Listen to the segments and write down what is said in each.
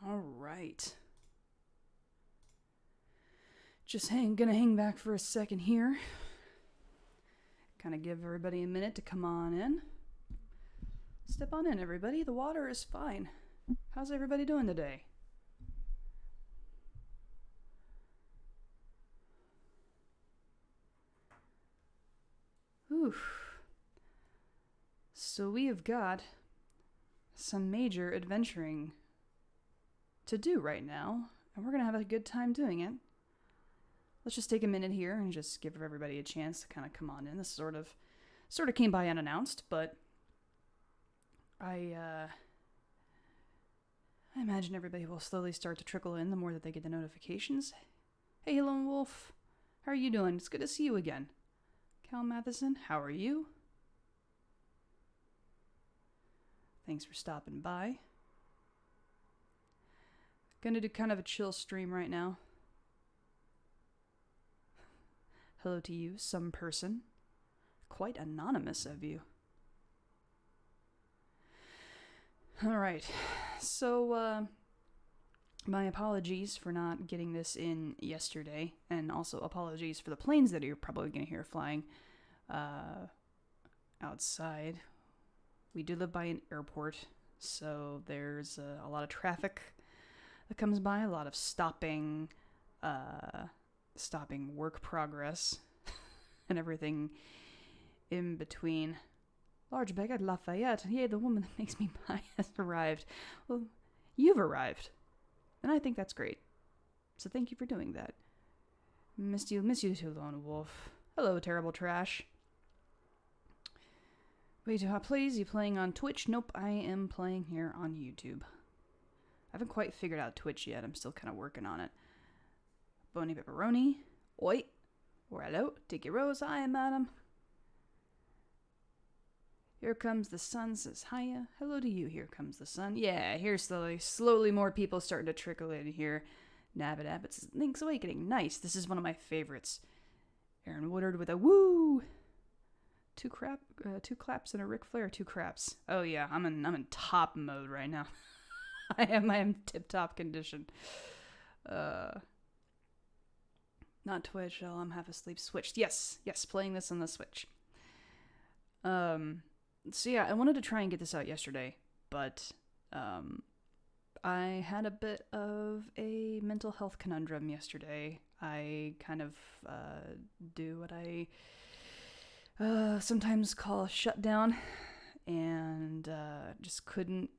All right. Just gonna hang back for a second here. Kind of give everybody a minute to come on in. Step on in, everybody. The water is fine. How's everybody doing today? Oof. So we have got some major adventuring to do right now, and we're gonna have a good time doing it. Let's just take a minute here and just give everybody a chance to kind of come on in. This sort of came by unannounced, but I imagine everybody will slowly start to trickle in the more that they get the notifications. Hey, Lone Wolf, how are you doing? It's good to see you again. Cal Matheson, how are you? Thanks for stopping by. Gonna do kind of a chill stream right now. Hello to you, some person. Quite anonymous of you. Alright, so, my apologies for not getting this in yesterday, and also apologies for the planes that you're probably going to hear flying outside. We do live by an airport, so there's a lot of traffic that comes by, a lot of stopping work progress, and everything in between. Large bag at Lafayette. Yay, the woman that makes me buy has arrived. Well, you've arrived. And I think that's great. So thank you for doing that. Miss you too, Lone Wolf. Hello, terrible trash. Wait, please, you playing on Twitch? Nope, I am playing here on YouTube. I haven't quite figured out Twitch yet. I'm still kind of working on it. Bony Pepperoni. Oi. Or hello, Tiki Rose. Hi, madam. Here comes the sun, says hiya. Hello to you, here comes the sun. Yeah, here slowly more people starting to trickle in here. Nabadab, it's Link's Awakening. Nice, this is one of my favorites. Aaron Woodard with a woo! Two claps and a Ric Flair, two craps. Oh yeah, I'm in top mode right now. I am tip-top condition. Not Twitch, I'm half asleep. Switched. Yes, playing this on the Switch. So yeah, I wanted to try and get this out yesterday, but I had a bit of a mental health conundrum yesterday. I kind of do what I sometimes call a shutdown, and just couldn't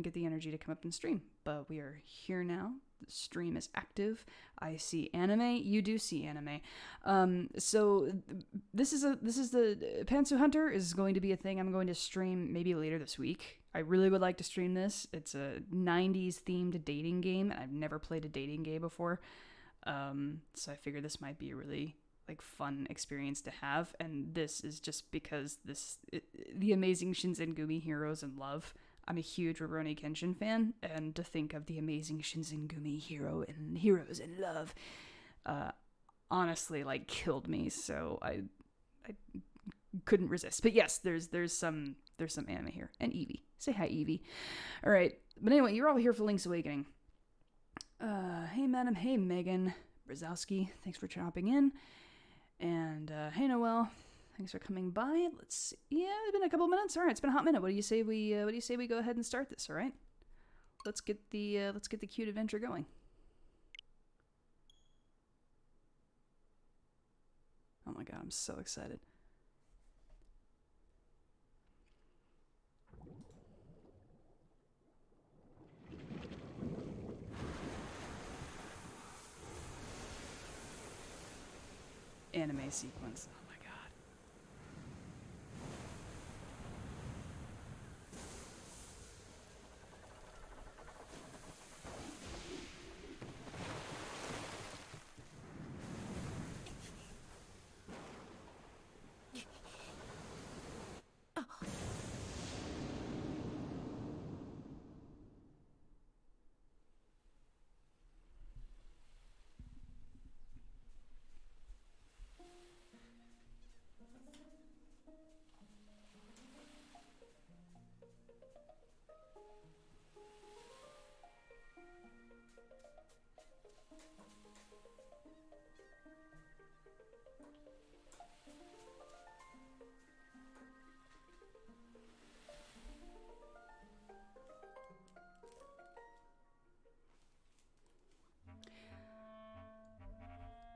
get the energy to come up and stream. But we are here now. The stream is active. I see anime. You do see anime. So this is the Pantsu Hunter is going to be a thing I'm going to stream maybe later this week. I really would like to stream this. It's a 90s themed dating game, and I've never played a dating game before. So I figured this might be a really fun experience to have, and this is just because the amazing Shinsengumi Heroes in Love. I'm a huge Rurouni Kenshin fan, and to think of the amazing Shinsengumi Heroes in Love, honestly, killed me. So I couldn't resist. But yes, there's some anime here, and Eevee. Say hi, Eevee. All right, but anyway, you're all here for Link's Awakening. Hey, madam. Hey, Megan Brzezowski. Thanks for chopping in. And hey, Noelle. Thanks for coming by. Let's see. Yeah, it's been a couple minutes. All right, it's been a hot minute. What do you say we go ahead and start this? All right. Let's get the cute adventure going. Oh my god, I'm so excited. Anime sequence. Oh my god.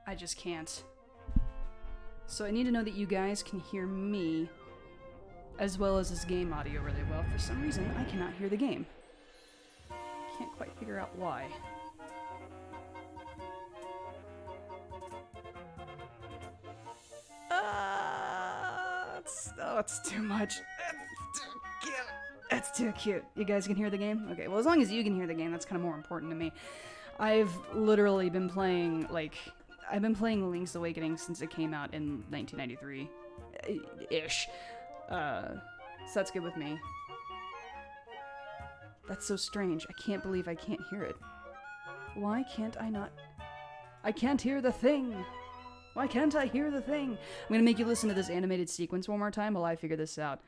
I just can't. So I need to know that you guys can hear me as well as this game audio really well. For some reason, I cannot hear the game. Can't quite figure out why. It's too much. It's too cute. You guys can hear the game? Okay, well, as long as you can hear the game, that's kind of more important to me. I've literally been playing, I've been playing Link's Awakening since it came out in 1993-ish. So that's good with me. That's so strange. I can't believe I can't hear it. Why can't I not? I can't hear the thing. Why can't I hear the thing? I'm gonna make you listen to this animated sequence one more time while I figure this out.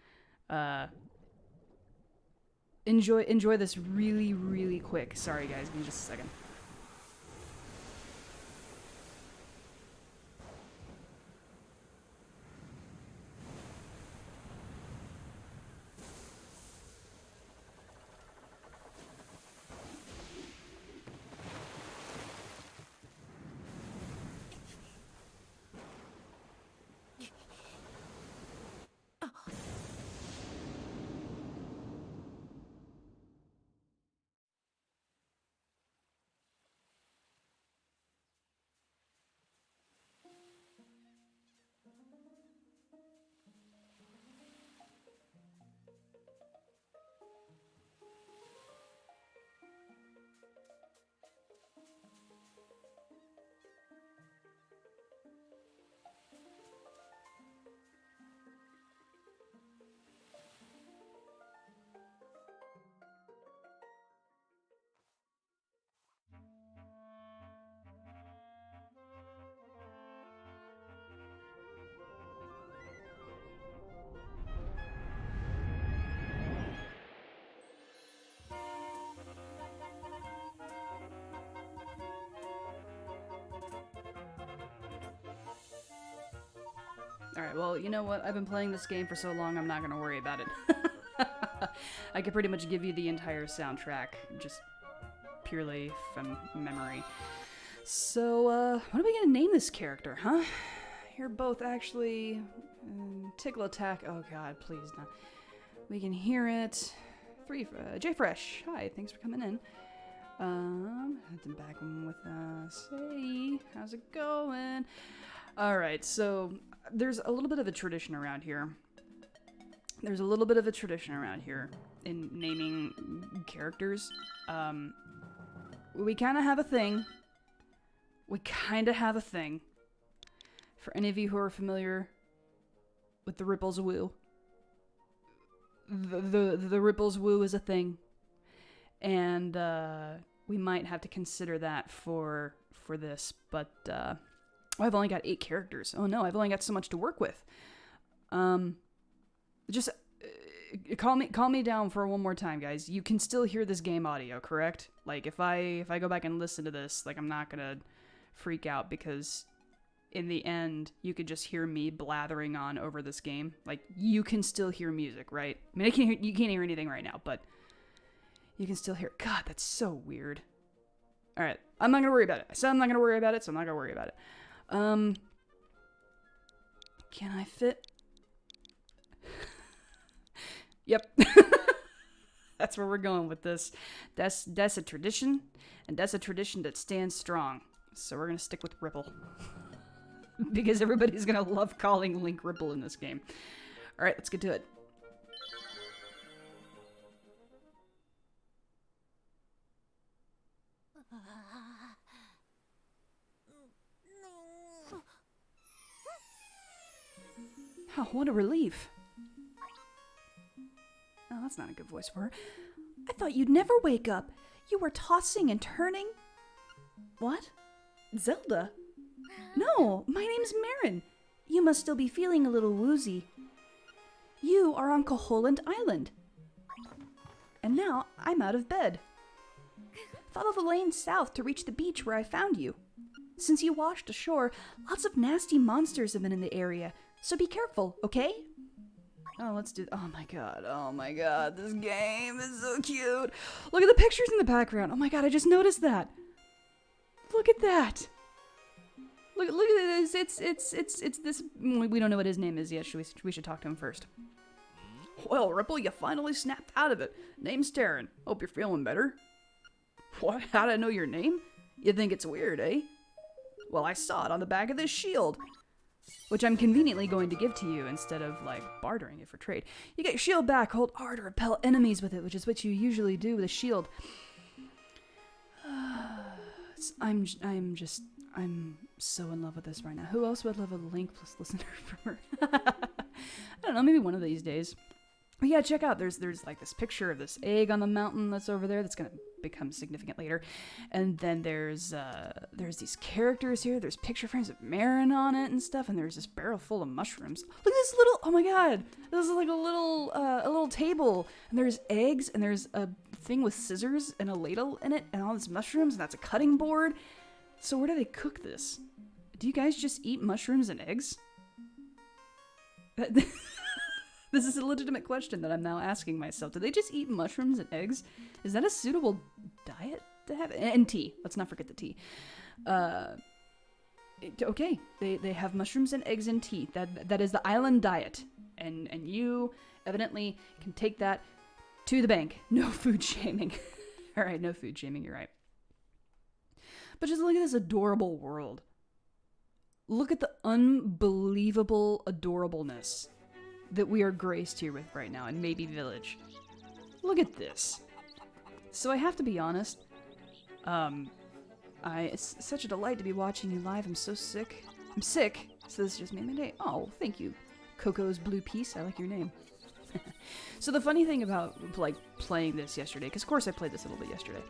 Enjoy this really, really quick. Sorry guys, give me just a second. Alright, well, you know what? I've been playing this game for so long, I'm not gonna worry about it. I could pretty much give you the entire soundtrack, just purely from memory. So, what are we gonna name this character, huh? You're both actually... Tickle Attack. Oh god, please not. We can hear it. J Fresh. Hi, thanks for coming in. Back with us. Hey, how's it going? Alright, so there's a little bit of a tradition around here. There's a little bit of a tradition around here in naming characters. We kind of have a thing. For any of you who are familiar with the Ripples Woo. The Ripples Woo is a thing. And we might have to consider that for this, but I've only got 8 characters. Oh no, I've only got so much to work with. Just calm me down for one more time, guys. You can still hear this game audio, correct? Like if I go back and listen to this, like I'm not gonna freak out because in the end you could just hear me blathering on over this game. Like you can still hear music, right? I mean, you can't hear anything right now, but you can still hear. God, that's so weird. All right, I'm not gonna worry about it. I said I'm not gonna worry about it, so I'm not gonna worry about it. Can I fit? Yep. That's where we're going with this. That's a tradition, and that's a tradition that stands strong. So we're gonna stick with Ripple. Because everybody's gonna love calling Link Ripple in this game. Alright, let's get to it. Oh, what a relief. Oh, that's not a good voice for her. I thought you'd never wake up. You were tossing and turning. What? Zelda? No, my name's Marin. You must still be feeling a little woozy. You are on Koholint Island. And now I'm out of bed. Follow the lane south to reach the beach where I found you. Since you washed ashore, lots of nasty monsters have been in the area, so be careful, okay? Oh, let's do... Oh my god, this game is so cute. Look at the pictures in the background. Oh my god, I just noticed that. Look at that. Look at this. It's this... We don't know what his name is yet. We should talk to him first. Well, Ripple, you finally snapped out of it. Name's Taryn. Hope you're feeling better. What? How did I know your name? You think it's weird, eh? Well, I saw it on the back of this shield, which I'm conveniently going to give to you instead of, like, bartering it for trade. You get your shield back, hold R to repel enemies with it, which is what you usually do with a shield. I'm so in love with this right now. Who else would love a Link plus listener from her? I don't know, maybe one of these days. But yeah, check out, there's like this picture of this egg on the mountain that's over there that's gonna become significant later. And then there's these characters here, there's picture frames of Marin on it and stuff, and there's this barrel full of mushrooms. Look at this little, oh my god, this is like a little table, and there's eggs, and there's a thing with scissors and a ladle in it, and all these mushrooms, and that's a cutting board. So where do they cook this? Do you guys just eat mushrooms and eggs? This is a legitimate question that I'm now asking myself. Do they just eat mushrooms and eggs? Is that a suitable diet to have? And tea. Let's not forget the tea. Okay, they have mushrooms and eggs and tea. That is the island diet. And you evidently can take that to the bank. No food shaming. All right, no food shaming, you're right. But just look at this adorable world. Look at the unbelievable adorableness that we are graced here with right now in Mabe Village. Look at this. So I have to be honest, it's such a delight to be watching you live. I'm so sick. I'm sick, so this just made my day. Oh, thank you, Coco's Blue Piece. I like your name. So the funny thing about, like, playing this yesterday, because of course I played this a little bit yesterday,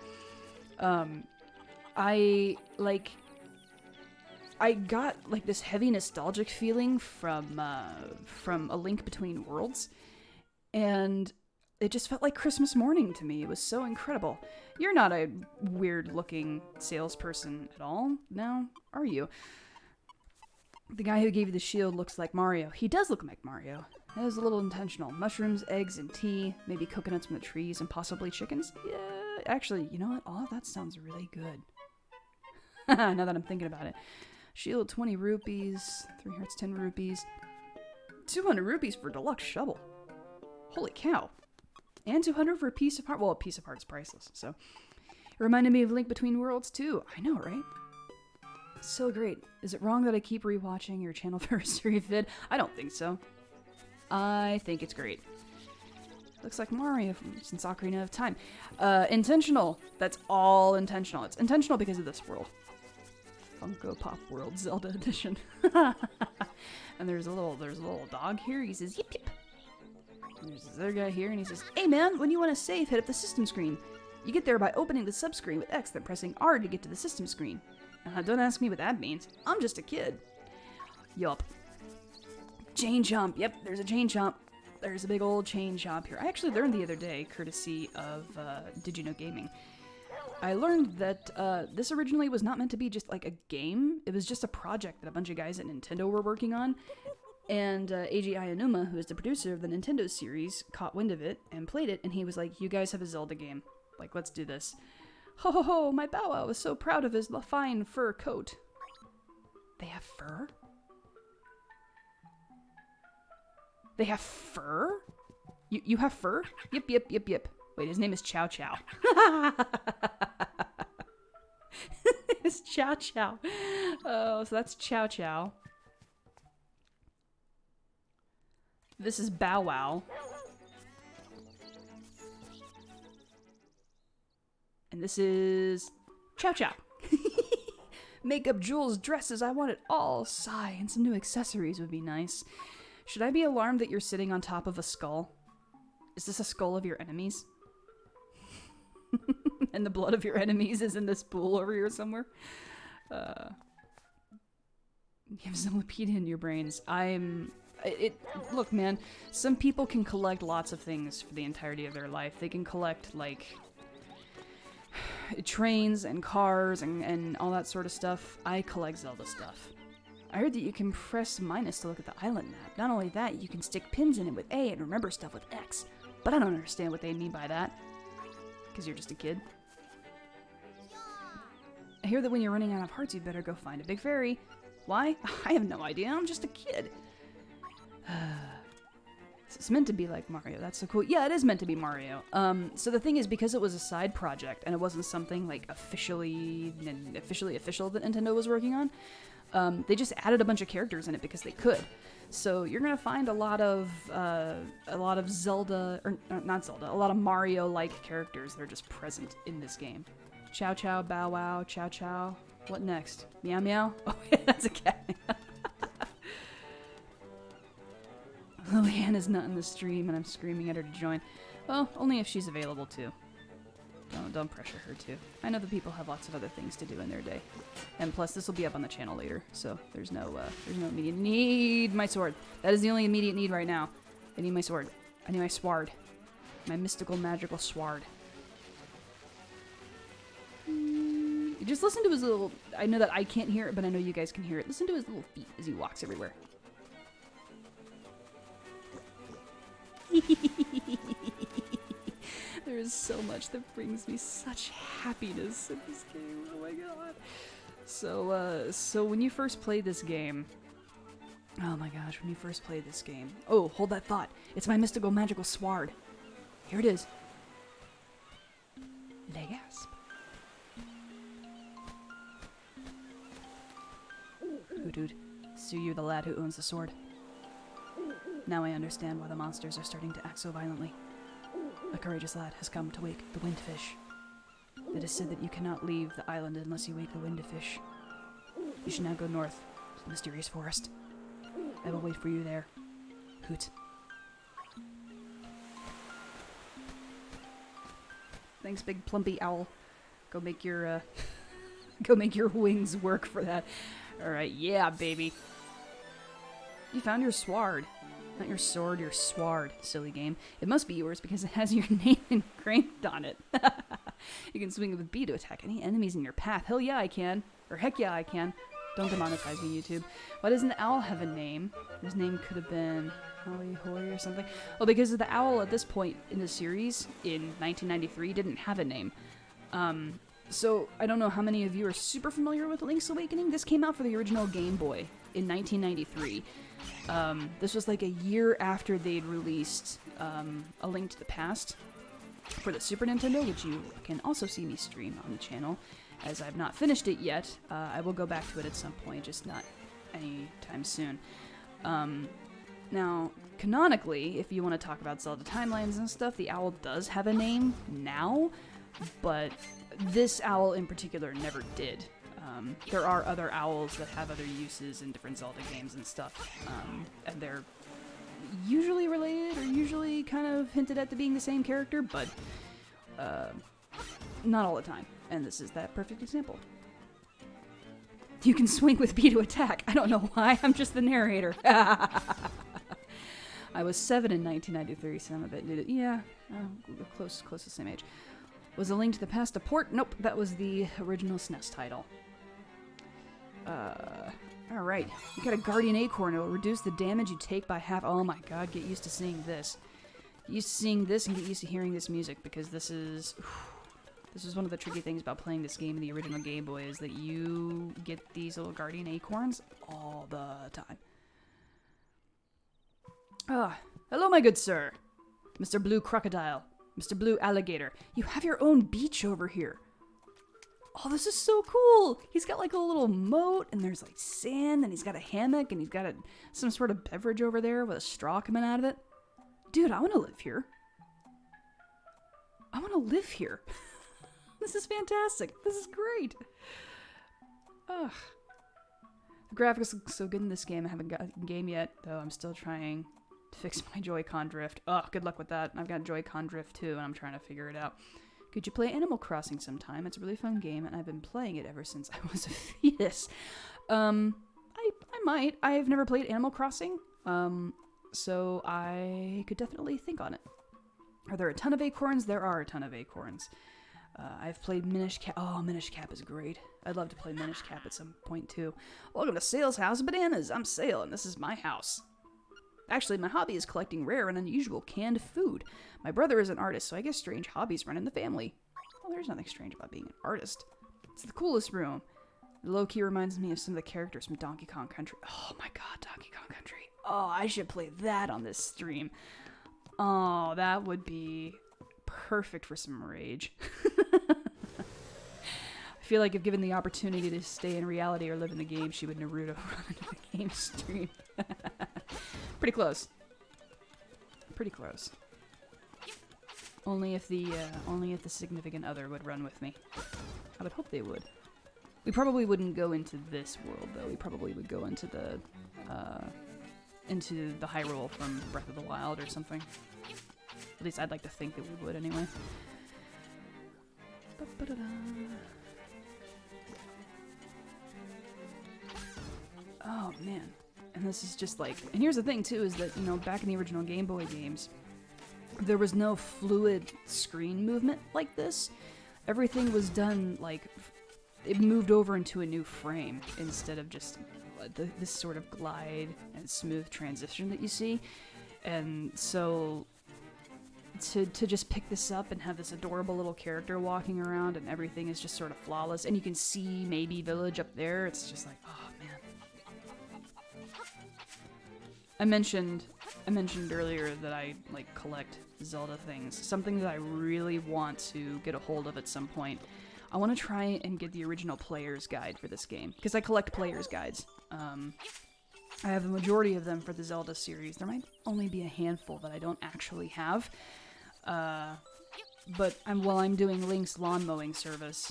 I got, like, this heavy nostalgic feeling from A Link Between Worlds, and it just felt like Christmas morning to me. It was so incredible. You're not a weird-looking salesperson at all, now, are you? The guy who gave you the shield looks like Mario. He does look like Mario. That was a little intentional. Mushrooms, eggs, and tea, maybe coconuts from the trees, and possibly chickens? Yeah, actually, you know what? All of that sounds really good. Now that I'm thinking about it. Shield, 20 rupees. 3 hearts, 10 rupees. 200 rupees for deluxe shovel. Holy cow. And 200 for a piece of heart. Well, a piece of heart is priceless, so. It reminded me of Link Between Worlds, too. I know, right? So great. Is it wrong that I keep rewatching your channelversary vid? I don't think so. I think it's great. Looks like Mario since Ocarina of Time. Intentional. That's all intentional. It's intentional because of this world. Funko Pop World Zelda Edition. And there's a little dog here. He says, yip yip. And there's this other guy here, and he says, hey man, when you want to save, hit up the system screen. You get there by opening the subscreen with X, then pressing R to get to the system screen. Don't ask me what that means. I'm just a kid. Yup. Chain chomp. Yep, there's a chain chomp. There's a big old chain chomp here. I actually learned the other day, courtesy of Did You Know Gaming. I learned that this originally was not meant to be just like a game. It was just a project that a bunch of guys at Nintendo were working on. And Eiji Aonuma, who is the producer of the Nintendo series, caught wind of it and played it. And he was like, you guys have a Zelda game. Like, let's do this. Ho ho ho, my Bow Wow was so proud of his fine fur coat. They have fur? They have fur? You have fur? Yip, yip, yip, yip. Wait, his name is Chow Chow. It's Chow Chow. Oh, so that's Chow Chow. This is Bow Wow. And this is Chow Chow. Makeup, jewels, dresses, I want it all. Sigh, and some new accessories would be nice. Should I be alarmed that you're sitting on top of a skull? Is this a skull of your enemies? And the blood of your enemies is in this pool over here somewhere? You have Zillipedia in your brains. Look, man, some people can collect lots of things for the entirety of their life. They can collect, like, trains and cars and all that sort of stuff. I collect Zelda stuff. I heard that you can press minus to look at the island map. Not only that, you can stick pins in it with A and remember stuff with X. But I don't understand what they mean by that. Because you're just a kid. I hear that when you're running out of hearts, you better go find a big fairy. Why? I have no idea. I'm just a kid. It's meant to be like Mario. That's so cool. Yeah, it is meant to be Mario. So the thing is, because it was a side project and it wasn't something like officially official that Nintendo was working on, they just added a bunch of characters in it because they could. So you're gonna find a lot of Zelda, or not Zelda, a lot of Mario-like characters that are just present in this game. Chow Chow, Bow Wow, Chow Chow. What next? Meow Meow? Oh yeah, that's a cat. Lillian is not in the stream and I'm screaming at her to join. Well, only if she's available too. Don't pressure her to. I know that people have lots of other things to do in their day. And plus, this will be up on the channel later, so there's no immediate need. My sword. That is the only immediate need right now. I need my sword. I need my sword. My mystical, magical sword. You just listen to his little... I know that I can't hear it, but I know you guys can hear it. Listen to his little feet as he walks everywhere. There is so much that brings me such happiness in this game. Oh my god. So when you first played this game... Oh my gosh, when you first played this game... Oh, hold that thought. It's my mystical magical sword. Here it is. Legasp. Ooh, dude. So you're the lad who owns the sword. Now I understand why the monsters are starting to act so violently. A courageous lad has come to wake the windfish. It is said that you cannot leave the island unless you wake the windfish. You should now go north to the mysterious forest. I will wait for you there. Hoot. Thanks, big plumpy owl. Go make your go make your wings work for that. All right, yeah, baby. You found your sword. Not your sword, your sword, silly game. It must be yours because it has your name engraved on it. You can swing with B to attack any enemies in your path. Hell yeah, I can. Or heck yeah, I can. Don't demonetize me, YouTube. Why doesn't the owl have a name? His name could have been Holly Hoy or something. Well, because the owl at this point in the series, in 1993, didn't have a name. So I don't know how many of you are super familiar with Link's Awakening. This came out for the original Game Boy in 1993. This was like a year after they'd released A Link to the Past for the Super Nintendo, which you can also see me stream on the channel. As I've not finished it yet, I will go back to it at some point, just not anytime soon. Now, canonically, if you want to talk about Zelda timelines and stuff, the owl does have a name now, but this owl in particular never did. There are other owls that have other uses in different Zelda games and stuff, and they're usually related or usually kind of hinted at to being the same character, but not all the time, and this is that perfect example. You can swing with B to attack. I don't know why, I'm just the narrator. I was 7 in 1993, so I'm a bit new to... Yeah, close to the same age. Was A Link to the Past a port? Nope, that was the original SNES title. Alright. You got a Guardian Acorn. It'll reduce the damage you take by half. Oh my god, get used to seeing this. Get used to seeing this and get used to hearing this music, because this is... This is one of the tricky things about playing this game in the original Game Boy, is that you get these little Guardian Acorns all the time. Hello, my good sir. Mr. Blue Crocodile. Mr. Blue Alligator. You have your own beach over here. Oh, this is so cool. He's got like a little moat, and there's like sand, and he's got a hammock, and he's got some sort of beverage over there with a straw coming out of it. Dude, I want to live here. I want to live here. This is fantastic. This is great. Ugh. The graphics look so good in this game. I haven't got a game yet, though. I'm still trying to fix my Joy-Con drift. Ugh, good luck with that. I've got Joy-Con drift too, and I'm trying to figure it out. Could you play Animal Crossing sometime? It's a really fun game, and I've been playing it ever since I was a fetus. I might. I've never played Animal Crossing, so I could definitely think on it. Are there a ton of acorns? There are a ton of acorns. I've played Minish Cap. Oh, Minish Cap is great. I'd love to play Minish Cap at some point too. Welcome to Sale's House of Bananas. I'm Sale, and this is my house. Actually, my hobby is collecting rare and unusual canned food. My brother is an artist, so I guess strange hobbies run in the family. Well, there's nothing strange about being an artist. It's the coolest room. It low-key reminds me of some of the characters from Donkey Kong Country. Oh my god, Donkey Kong Country. Oh, I should play that on this stream. Oh, that would be perfect for some rage. I feel like if given the opportunity to stay in reality or live in the game, she would Naruto run into the game stream. Pretty close. Pretty close. Only if the significant other would run with me. I would hope they would. We probably wouldn't go into this world though. We probably would go into the Hyrule from Breath of the Wild or something. At least I'd like to think that we would anyway. Oh man. And this is just like, and here's the thing too, is that, you know, back in the original Game Boy games, there was no fluid screen movement like this. Everything was done like, it moved over into a new frame instead of just this sort of glide and smooth transition that you see. And so to just pick this up and have this adorable little character walking around and everything is just sort of flawless, and you can see Mabe Village up there, it's just like, oh man. I mentioned earlier that I like collect Zelda things. Something that I really want to get a hold of at some point. I want to try and get the original player's guide for this game, because I collect player's guides. I have the majority of them for the Zelda series. There might only be a handful that I don't actually have. But while I'm doing Link's lawn mowing service,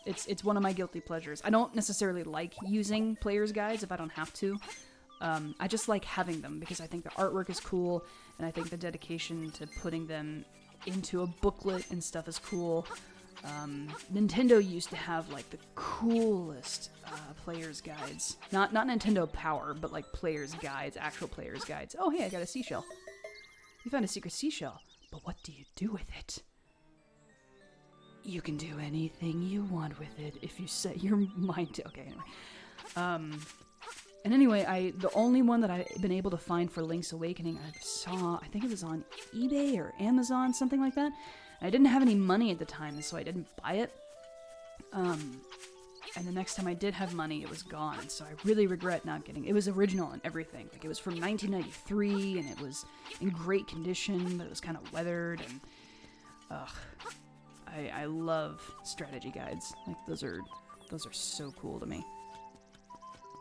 it's one of my guilty pleasures. I don't necessarily like using player's guides if I don't have to. I just like having them because I think the artwork is cool, and I think the dedication to putting them into a booklet and stuff is cool. Nintendo used to have like the coolest player's guides. Not Nintendo Power, but like player's guides, actual player's guides. Oh hey, I got a seashell. You found a secret seashell, but what do you do with it? You can do anything you want with it if you set your mind to. Okay, anyway. And anyway, the only one that I've been able to find for Link's Awakening, I think it was on eBay or Amazon, something like that. And I didn't have any money at the time, so I didn't buy it. And the next time I did have money, it was gone, and so I really regret not getting it. It was original and everything. Like, it was from 1993, and it was in great condition, but it was kind of weathered, and I love strategy guides. Like, those are so cool to me.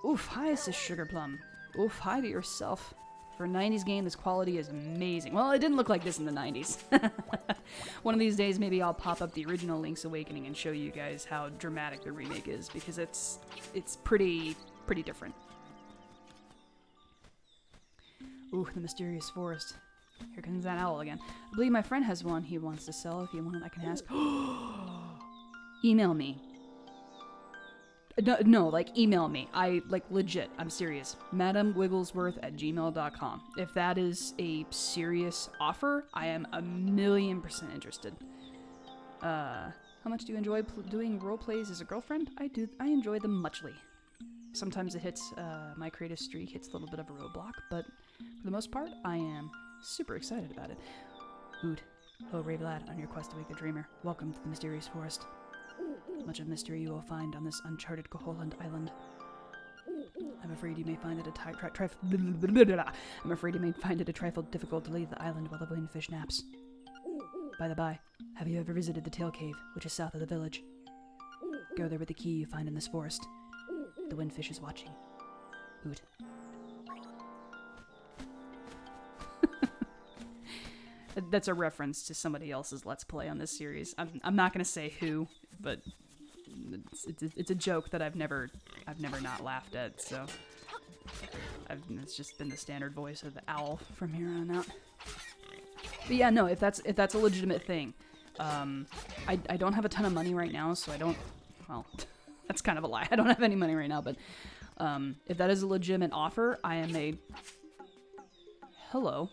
Oof, hi, says Sugar Plum. Oof, hi to yourself. For a 90s game, this quality is amazing. Well, it didn't look like this in the 90s. One of these days, maybe I'll pop up the original Link's Awakening and show you guys how dramatic the remake is, because it's pretty different. Ooh, the mysterious forest. Here comes that owl again. I believe my friend has one he wants to sell. If you want it, I can ask. Email me. No, like, email me. Legit, I'm serious. madamwigglesworth@gmail.com. If that is a serious offer, I am 1,000,000% interested. How much do you enjoy doing role plays as a girlfriend? I enjoy them muchly. Sometimes it hits, my creative streak hits a little bit of a roadblock, but for the most part, I am super excited about it. Ood. Oh, brave lad, on your quest to wake the dreamer. Welcome to the mysterious forest. Much of mystery you will find on this uncharted Koholland island. I'm afraid you may find it a trifle difficult to leave the island while the windfish naps. By the by, have you ever visited the Tail Cave, which is south of the village? Go there with the key you find in this forest. The windfish is watching. Hoot. That's a reference to somebody else's Let's Play on this series. I'm not gonna say who, but it's a joke that I've never not laughed at. So it's just been the standard voice of the owl from here on out. But yeah, no, if that's a legitimate thing, I don't have a ton of money right now, so I don't. Well, that's kind of a lie. I don't have any money right now, but if that is a legitimate offer, I am a hello.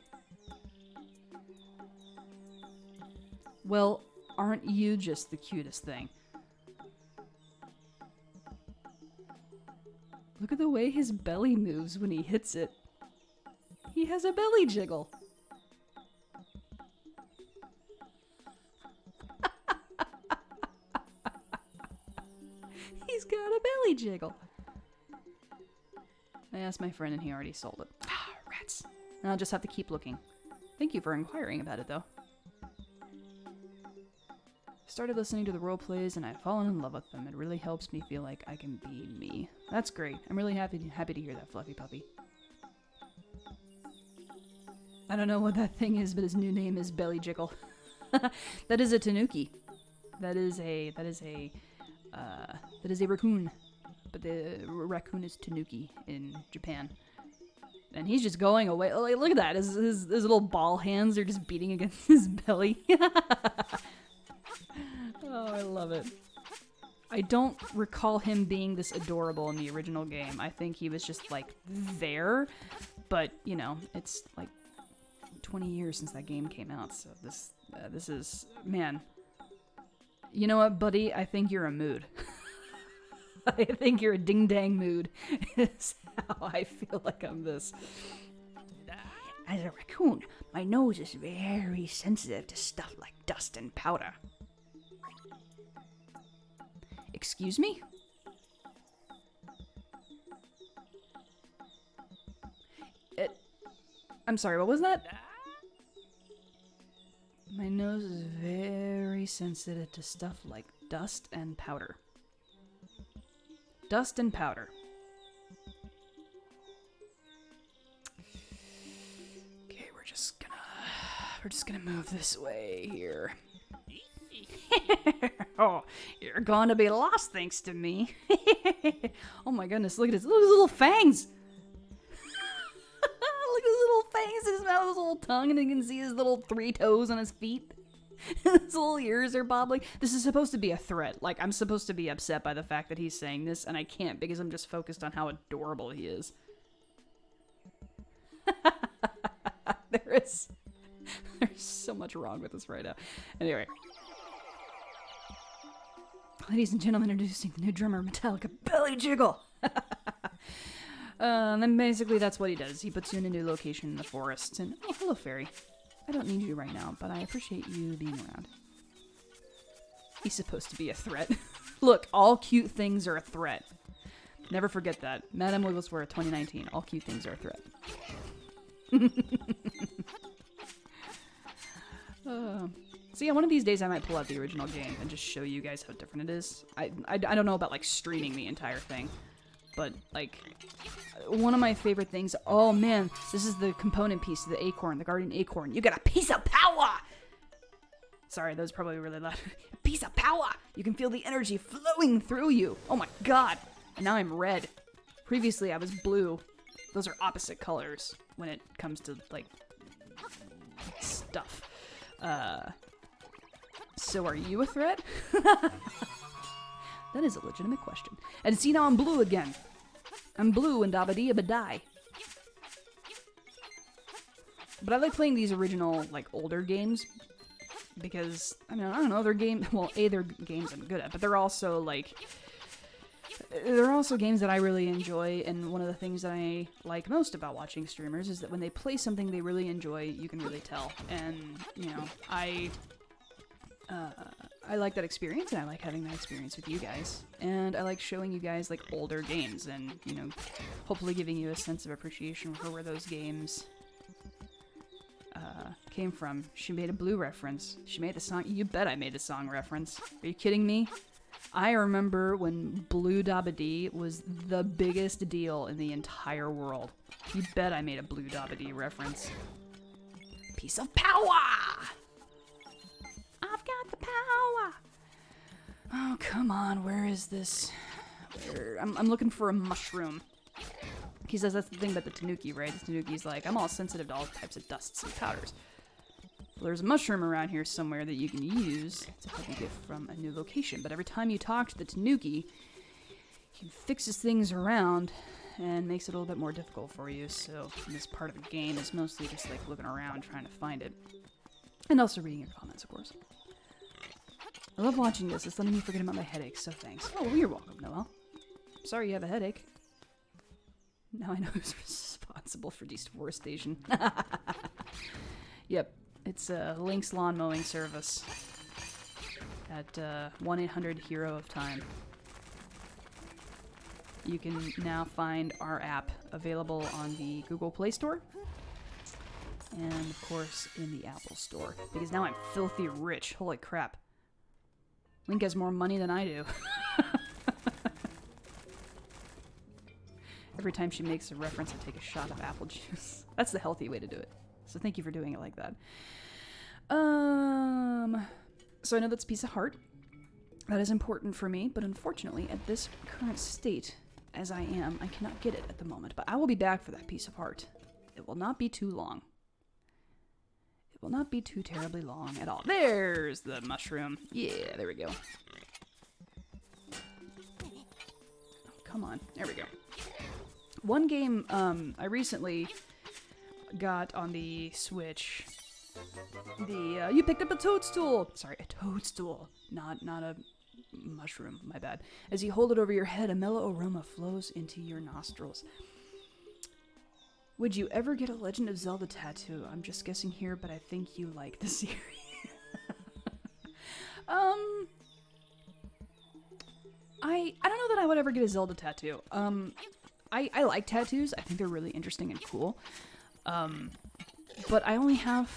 Well, aren't you just the cutest thing? Look at the way his belly moves when he hits it. He has a belly jiggle. He's got a belly jiggle. I asked my friend and he already sold it. Ah, rats. I'll just have to keep looking. Thank you for inquiring about it, though. Started listening to the role plays and I've fallen in love with them. It really helps me feel like I can be me. That's great. I'm really happy to hear that, Fluffy Puppy. I don't know what that thing is, but his new name is Belly Jiggle. That is a tanuki. That is a raccoon. But the raccoon is tanuki in Japan. And he's just going away. Oh, like, look at that. His little ball hands are just beating against his belly. Oh, I love it. I don't recall him being this adorable in the original game. I think he was just, like, there. But, you know, it's, like, 20 years since that game came out. So this is... Man. You know what, buddy? I think you're a mood. I think you're a ding-dang mood. Is how I feel like I'm this. As a raccoon, my nose is very sensitive to stuff like dust and powder. Excuse me? I'm sorry, what was that? My nose is very sensitive to stuff like dust and powder. Dust and powder. Okay, we're just gonna move this way here. Oh, you're going to be lost thanks to me. Oh my goodness, look at his little fangs. Look at his little fangs in his mouth, his little tongue, and you can see his little 3 toes on his feet. His little ears are bobbling. This is supposed to be a threat. Like, I'm supposed to be upset by the fact that he's saying this, and I can't because I'm just focused on how adorable he is. There's so much wrong with this right now. Anyway. Ladies and gentlemen, introducing the new drummer, Metallica, Belly Jiggle! Then basically that's what he does. He puts you in a new location in the forest, and, oh, hello, fairy. I don't need you right now, but I appreciate you being around. He's supposed to be a threat. Look, all cute things are a threat. Never forget that. Madame Wigglesworth 2019, all cute things are a threat. So yeah, one of these days I might pull out the original game and just show you guys how different it is. I don't know about, like, streaming the entire thing, but, like, one of my favorite things... Oh, man, this is the component piece of the acorn, the guardian acorn. You get a piece of power! Sorry, that was probably really loud. A piece of power! You can feel the energy flowing through you. Oh my god! And now I'm red. Previously, I was blue. Those are opposite colors when it comes to, like, stuff. So are you a threat? That is a legitimate question. And see, now I'm blue again. I'm blue and dabba-dee-abba-die. But I like playing these original, like, older games. Because, I mean, I don't know, they're games... Well, they're games I'm good at, but they're also, like... They're also games that I really enjoy, and one of the things that I like most about watching streamers is that when they play something they really enjoy, you can really tell. And, you know, I like that experience, and I like having that experience with you guys. And I like showing you guys, like, older games, and, you know, hopefully giving you a sense of appreciation for where those games came from. She made a Blue reference. She made the song. You bet I made a song reference. Are you kidding me? I remember when Blue Dabba Dee was the biggest deal in the entire world. You bet I made a Blue Dabba Dee reference. Piece of power! I've got the power! Oh, come on, where is this? I'm looking for a mushroom. He says that's the thing about the tanuki, right? The tanuki's like, I'm all sensitive to all types of dusts and powders. Well, there's a mushroom around here somewhere that you can use to help you get from a new location. But every time you talk to the tanuki, he fixes things around and makes it a little bit more difficult for you. So this part of the game is mostly just like looking around trying to find it. And also reading your comments, of course. I love watching this. It's letting me forget about my headache, so thanks. Oh, well, you're welcome, Noelle. Sorry you have a headache. Now I know who's responsible for deforestation. Yep, it's Link's lawn mowing service at 1-800-HERO of Time. You can now find our app available on the Google Play Store and, of course, in the Apple Store. Because now I'm filthy rich. Holy crap. Link has more money than I do. Every time she makes a reference, I take a shot of apple juice. That's the healthy way to do it. So thank you for doing it like that. So I know that's a piece of heart. That is important for me, but unfortunately, at this current state, as I am, I cannot get it at the moment. But I will be back for that piece of heart. It will not be too long. It will not be too terribly long at all. There's the mushroom. Yeah, there we go. Oh, come on. There we go. One game I recently got on the Switch. You picked up a toadstool. Sorry, a toadstool. Not a mushroom. My bad. As you hold it over your head, a mellow aroma flows into your nostrils. Would you ever get a Legend of Zelda tattoo? I'm just guessing here, but I think you like the series. I don't know that I would ever get a Zelda tattoo. I like tattoos. I think they're really interesting and cool. But I only have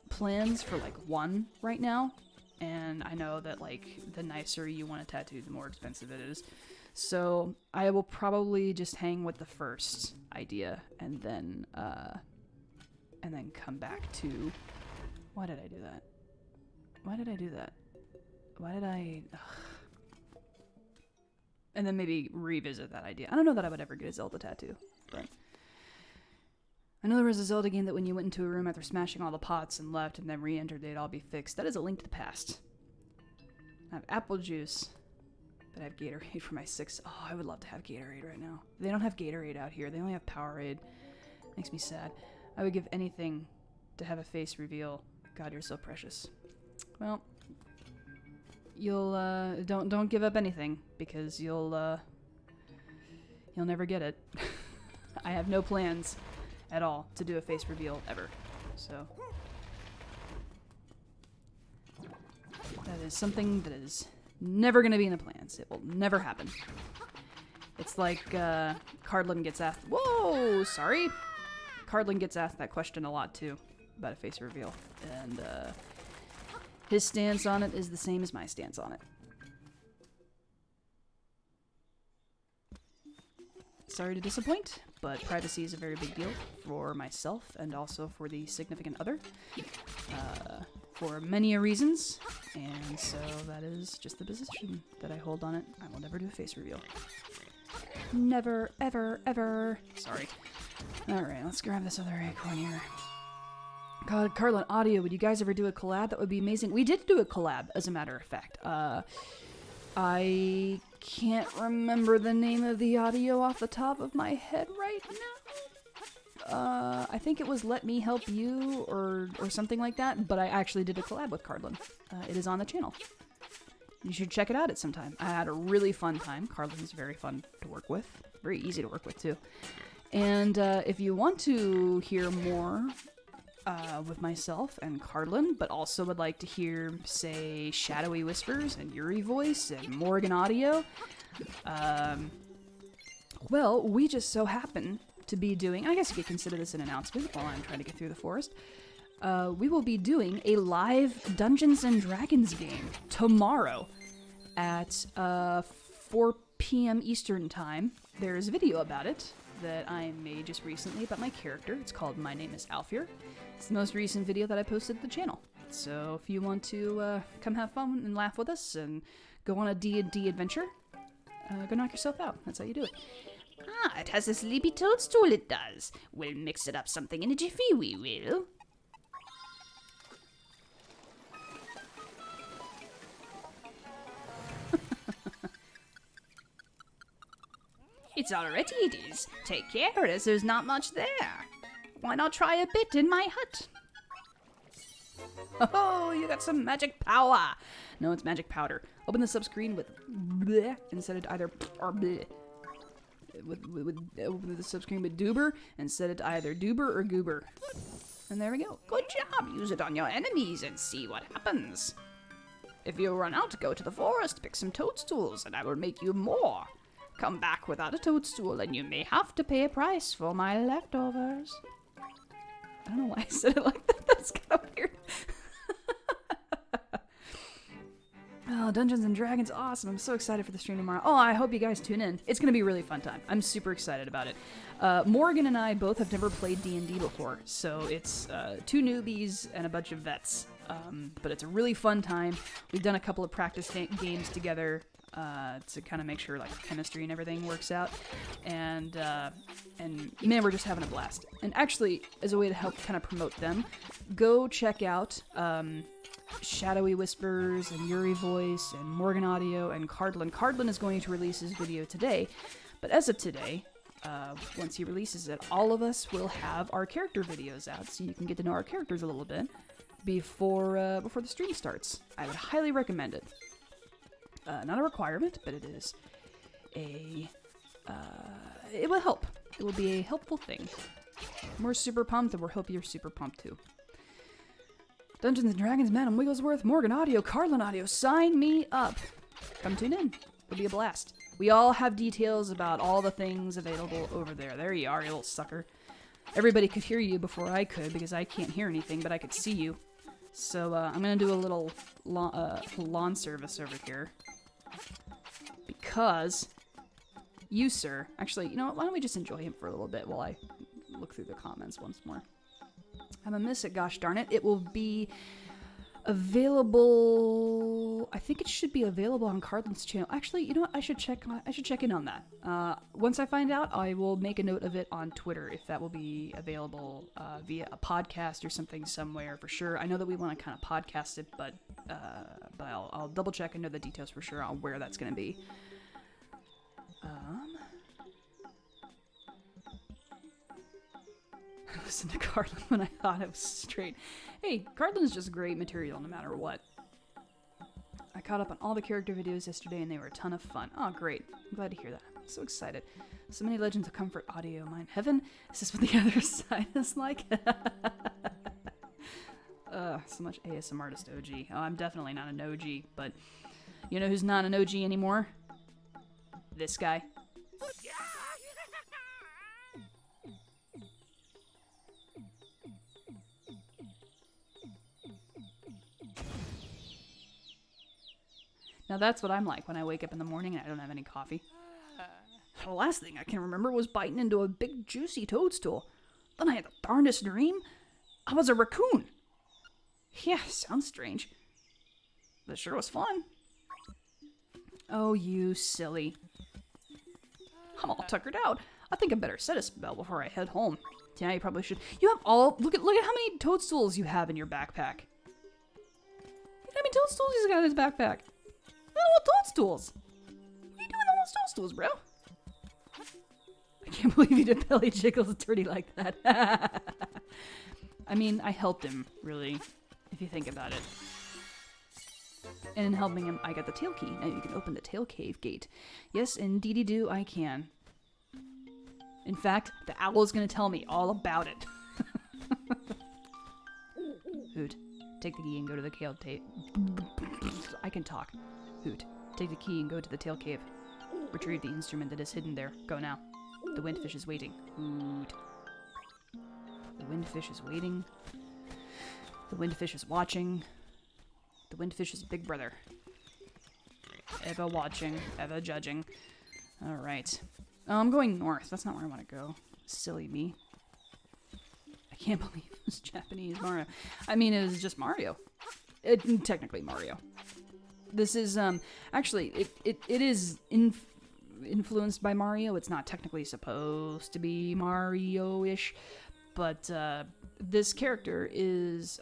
plans for like one right now. And I know that like the nicer you want a tattoo, the more expensive it is. So I will probably just hang with the first idea and then come back to, why did I do that? Why did I do that? Why did I? Ugh. And then maybe revisit that idea. I don't know that I would ever get a Zelda tattoo, but I know there was a Zelda game that when you went into a room after smashing all the pots and left and then re-entered, they'd all be fixed. That is A Link to the Past. I have apple juice, but I have Gatorade for my 6. Oh, I would love to have Gatorade right now. They don't have Gatorade out here. They only have Powerade. Makes me sad. I would give anything to have a face reveal. God, you're so precious. Well, you'll don't give up anything because you'll never get it. I have no plans at all to do a face reveal ever. So that is something that is never going to be in the plans. It will never happen. It's like Cardlin gets asked. Whoa, sorry. Cardlin gets asked that question a lot too about a face reveal, and his stance on it is the same as my stance on it. Sorry to disappoint, but privacy is a very big deal for myself and also for the significant other, for many reasons, and so that is just the position that I hold on it. I will never do a face reveal. Never, ever, ever. Sorry. Alright, let's grab this other acorn here. God, Carlin, audio, would you guys ever do a collab? That would be amazing. We did do a collab, as a matter of fact. I can't remember the name of the audio off the top of my head right now. I think it was Let Me Help You or something like that, but I actually did a collab with Cardlin. It is on the channel. You should check it out at some time. I had a really fun time. Cardlin is very fun to work with. Very easy to work with, too. And if you want to hear more with myself and Cardlin, but also would like to hear, say, Shadowy Whispers and Yuri Voice and Morgan Audio, well, we just so happen to be doing, I guess you could consider this an announcement while I'm trying to get through the forest, we will be doing a live Dungeons & Dragons game tomorrow at 4 p.m. Eastern Time. There's a video about it that I made just recently about my character. It's called My Name is Alfir. It's the most recent video that I posted to the channel. So if you want to come have fun and laugh with us and go on a D&D adventure, go knock yourself out. That's how you do it. Ah, it has a sleepy toadstool, it does. We'll mix it up something in a jiffy, we will. It's already, it is. Take care, as there's not much there. Why not try a bit in my hut? Oh, you got some magic power. No, it's magic powder. Open the sub-screen with bleh instead of either or bleh. Open the sub-screen with doober and set it to either doober or goober. And there we go. Good job. Use it on your enemies and see what happens. If you run out, go to the forest, pick some toadstools, and I will make you more. Come back without a toadstool, and you may have to pay a price for my leftovers. I don't know why I said it like that. That's kind of weird. Oh, Dungeons and Dragons, awesome. I'm so excited for the stream tomorrow. Oh, I hope you guys tune in. It's going to be a really fun time. I'm super excited about it. Morgan and I both have never played D&D before, so it's 2 newbies and a bunch of vets. But it's a really fun time. We've done a couple of practice games together to kind of make sure like chemistry and everything works out. And man, we're just having a blast. And actually, as a way to help kind of promote them, go check out Shadowy Whispers and Yuri Voice and Morgan Audio and Cardlin. Cardlin is going to release his video today, but as of today, once he releases it, all of us will have our character videos out, so you can get to know our characters a little bit before the stream starts. I would highly recommend it. Not a requirement, but it is it will help. It will be a helpful thing. We're super pumped, and we hope you're super pumped too. Dungeons and Dragons, Madam Wigglesworth, Morgan Audio, Carlin Audio, sign me up. Come tune in. It'll be a blast. We all have details about all the things available over there. There you are, you little sucker. Everybody could hear you before I could because I can't hear anything, but I could see you. So I'm going to do a little lawn service over here. Because you, sir... Actually, you know what? Why don't we just enjoy him for a little bit while I look through the comments once more. I'm gonna miss it, gosh darn it. It will be available... I think it should be available on Cardlin's channel. Actually, you know what? I should check in on that. Once I find out, I will make a note of it on Twitter if that will be available via a podcast or something somewhere for sure. I know that we want to kind of podcast it, but I'll double check and know the details for sure on where that's gonna be. I listened to Cardlin when I thought it was straight. Hey, Cardlin's just great material no matter what. I caught up on all the character videos yesterday and they were a ton of fun. Oh, great. I'm glad to hear that. I'm so excited. So many Legends of Comfort audio. Mine heaven? Is this what the other side is like? So much ASM artist OG. Oh, I'm definitely not an OG, but you know who's not an OG anymore? This guy. Now that's what I'm like when I wake up in the morning and I don't have any coffee. The last thing I can remember was biting into a big juicy toadstool. Then I had the darndest dream. I was a raccoon. Yeah, sounds strange. But it sure was fun. Oh, you silly. I'm all tuckered out. I think I better set a spell before I head home. Yeah, you probably should. You have look at how many toadstools you have in your backpack. Look how many toadstools he's got in his backpack. I don't want toadstools. What are you doing with all those toadstools, bro? I can't believe you did belly jiggles dirty like that. I mean, I helped him, really, if you think about it. And in helping him, I got the tail key. Now you can open the tail cave gate. Yes, indeedy do, I can. In fact, the owl is going to tell me all about it. Hoot, take the key and go to the tail cave. I can talk. Hoot, take the key and go to the tail cave. Retrieve the instrument that is hidden there. Go now. The windfish is waiting. Hoot. The windfish is waiting. The windfish is watching. The windfish is big brother. Ever watching, ever judging. Alright. Oh, I'm going north. That's not where I want to go. Silly me. I can't believe it was Japanese Mario. I mean, it was just Mario. Technically Mario. This is, actually, it is influenced by Mario. It's not technically supposed to be Mario-ish, but, this character is,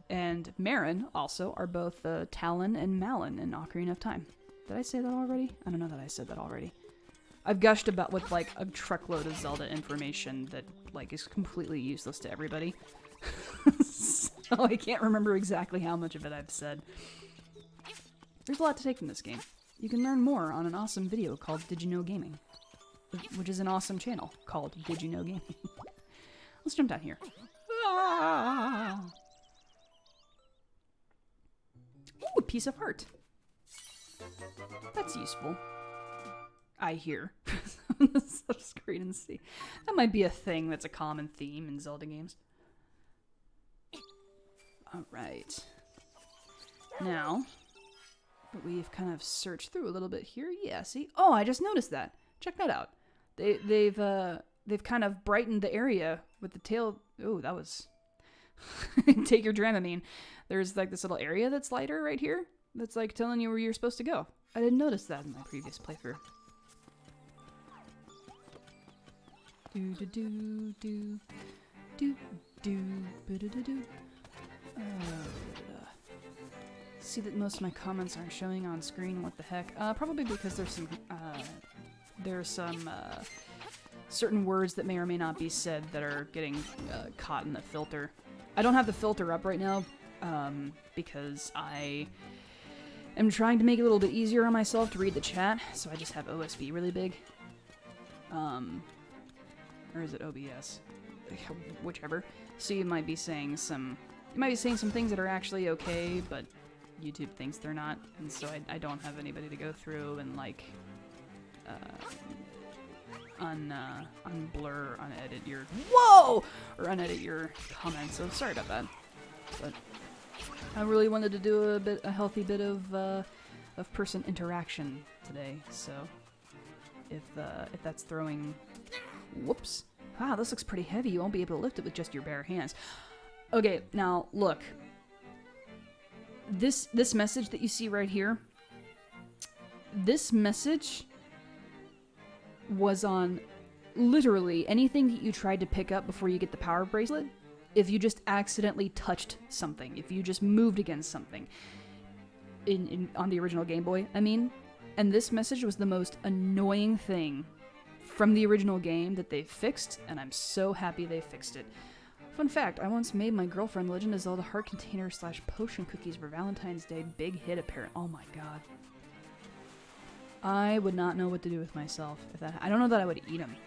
and Marin also are both, Talon and Malin in Ocarina of Time. Did I say that already? I don't know that I said that already. I've gushed about with, like, a truckload of Zelda information that, like, is completely useless to everybody. so I can't remember exactly how much of it I've said. There's a lot to take from this game. You can learn more on an awesome video called Did You Know Gaming, which is an awesome channel called Did You Know Gaming. Let's jump down here. Ah! Ooh, a piece of art. That's useful. I hear. Let's screen and see. That might be a thing that's a common theme in Zelda games. Alright. Now, we've kind of searched through a little bit here. Yeah, see? Oh, I just noticed that. Check that out. They've kind of brightened the area with the tail. Oh, that was... Take your Dramamine. There's like this little area that's lighter right here. That's like telling you where you're supposed to go. I didn't notice that in my previous playthrough. Do do do do do do do do do. See that most of my comments aren't showing on screen. What the heck? Probably because there's some certain words that may or may not be said that are getting caught in the filter. I don't have the filter up right now because I am trying to make it a little bit easier on myself to read the chat, so I just have OSB really big. Or is it OBS? Whichever. So you might be saying some things that are actually okay, but YouTube thinks they're not, and so I don't have anybody to go through and like unblur, unedit your or unedit your comments. So sorry about that, but I really wanted to do a healthy bit of person interaction today. So if that's throwing, whoops, wow, this looks pretty heavy. You won't be able to lift it with just your bare hands. Okay, now look. This message that you see right here, this message was on literally anything that you tried to pick up before you get the power bracelet. If you just accidentally touched something, if you just moved against something on the original Game Boy, I mean, and this message was the most annoying thing from the original game that they fixed, and I'm so happy they fixed it. Fun fact, I once made my girlfriend Legend of Zelda heart container / potion cookies for Valentine's Day. Big hit apparent. Oh my god. I would not know what to do with myself if that. I don't know that I would eat them.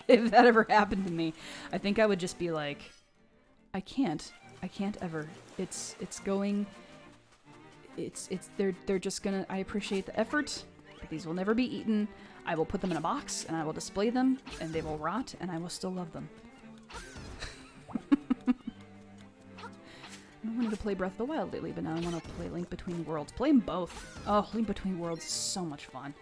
If that ever happened to me, I think I would just be like, I can't ever. They're just gonna. I appreciate the effort, but these will never be eaten. I will put them in a box and I will display them, and they will rot, and I will still love them. I wanted to play Breath of the Wild lately, but now I want to play Link Between Worlds. Play them both. Oh, Link Between Worlds is so much fun.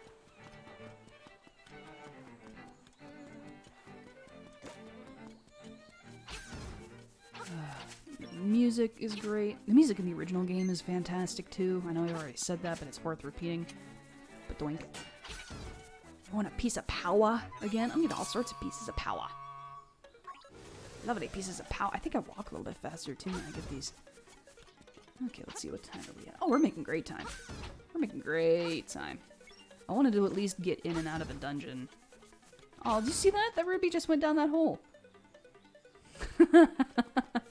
The music is great. The music in the original game is fantastic too. I know I already said that, but it's worth repeating. But doink. I want a piece of power again. I'm getting all sorts of pieces of power. Lovely pieces of power. I think I walk a little bit faster too when I get these. Okay, let's see what time are we at. Oh, we're making great time. We're making great time. I wanted to at least get in and out of a dungeon. Oh, did you see that? That ruby just went down that hole.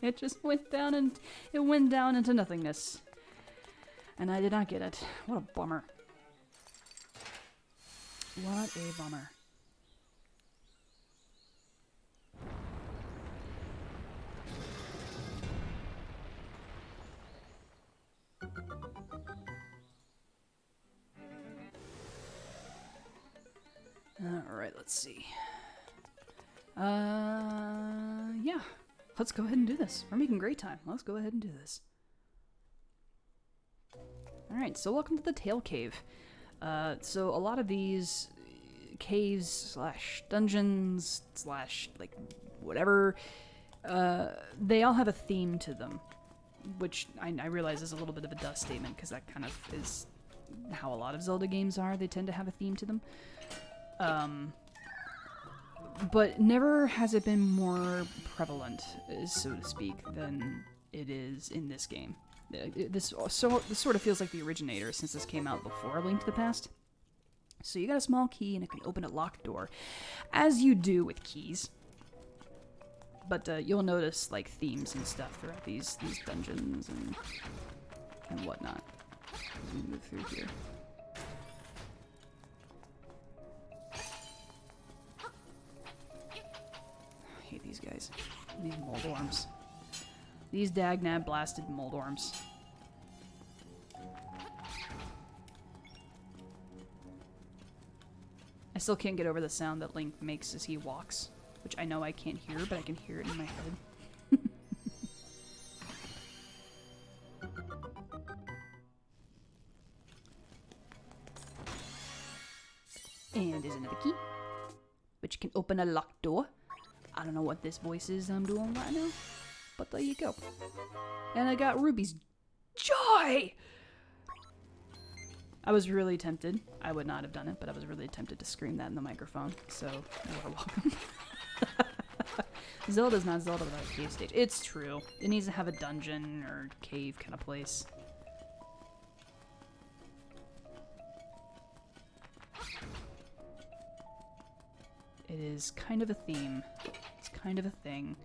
It just went down and it went down into nothingness. And I did not get it. What a bummer. What a bummer. Alright, let's see. Yeah. Let's go ahead and do this. We're making great time. Let's go ahead and do this. Alright, so welcome to the Tail Cave. So a lot of these caves / dungeons / like whatever, they all have a theme to them. Which I realize is a little bit of a dust statement, because that kind of is how a lot of Zelda games are. They tend to have a theme to them. But never has it been more prevalent, so to speak, than it is in this game. This sort of feels like the originator, since this came out before Link to the Past. So you got a small key and it can open a locked door, as you do with keys. But you'll notice like themes and stuff throughout these dungeons and whatnot as we move through here. I hate these guys. These mold worms. These dagnab blasted mold worms. I still can't get over the sound that Link makes as he walks, which I know I can't hear, but I can hear it in my head. And there's another key, which can open a locked door. I don't know what this voice is I'm doing right now, but there you go. And I got Ruby's joy! I was really tempted. I would not have done it, but I was really tempted to scream that in the microphone, so you are welcome. Zelda's not Zelda without a cave stage. It's true. It needs to have a dungeon or cave kind of place. It is kind of a theme. It's kind of a thing.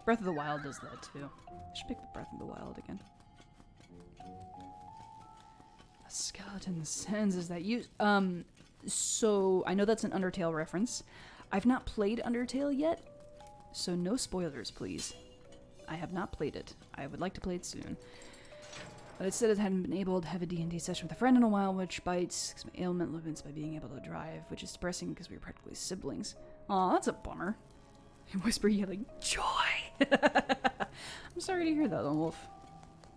Breath of the Wild does that too. I should pick the Breath of the Wild again. A skeleton sends is that you? So I know that's an Undertale reference. I've not played Undertale yet, so no spoilers, please. I have not played it. I would like to play it soon. But it said it hadn't been able to have a D&D session with a friend in a while, which bites my ailment limits by being able to drive, which is depressing because we were practically siblings. Aw, that's a bummer. I whisper yelling, joy! I'm sorry to hear that, Lone Wolf.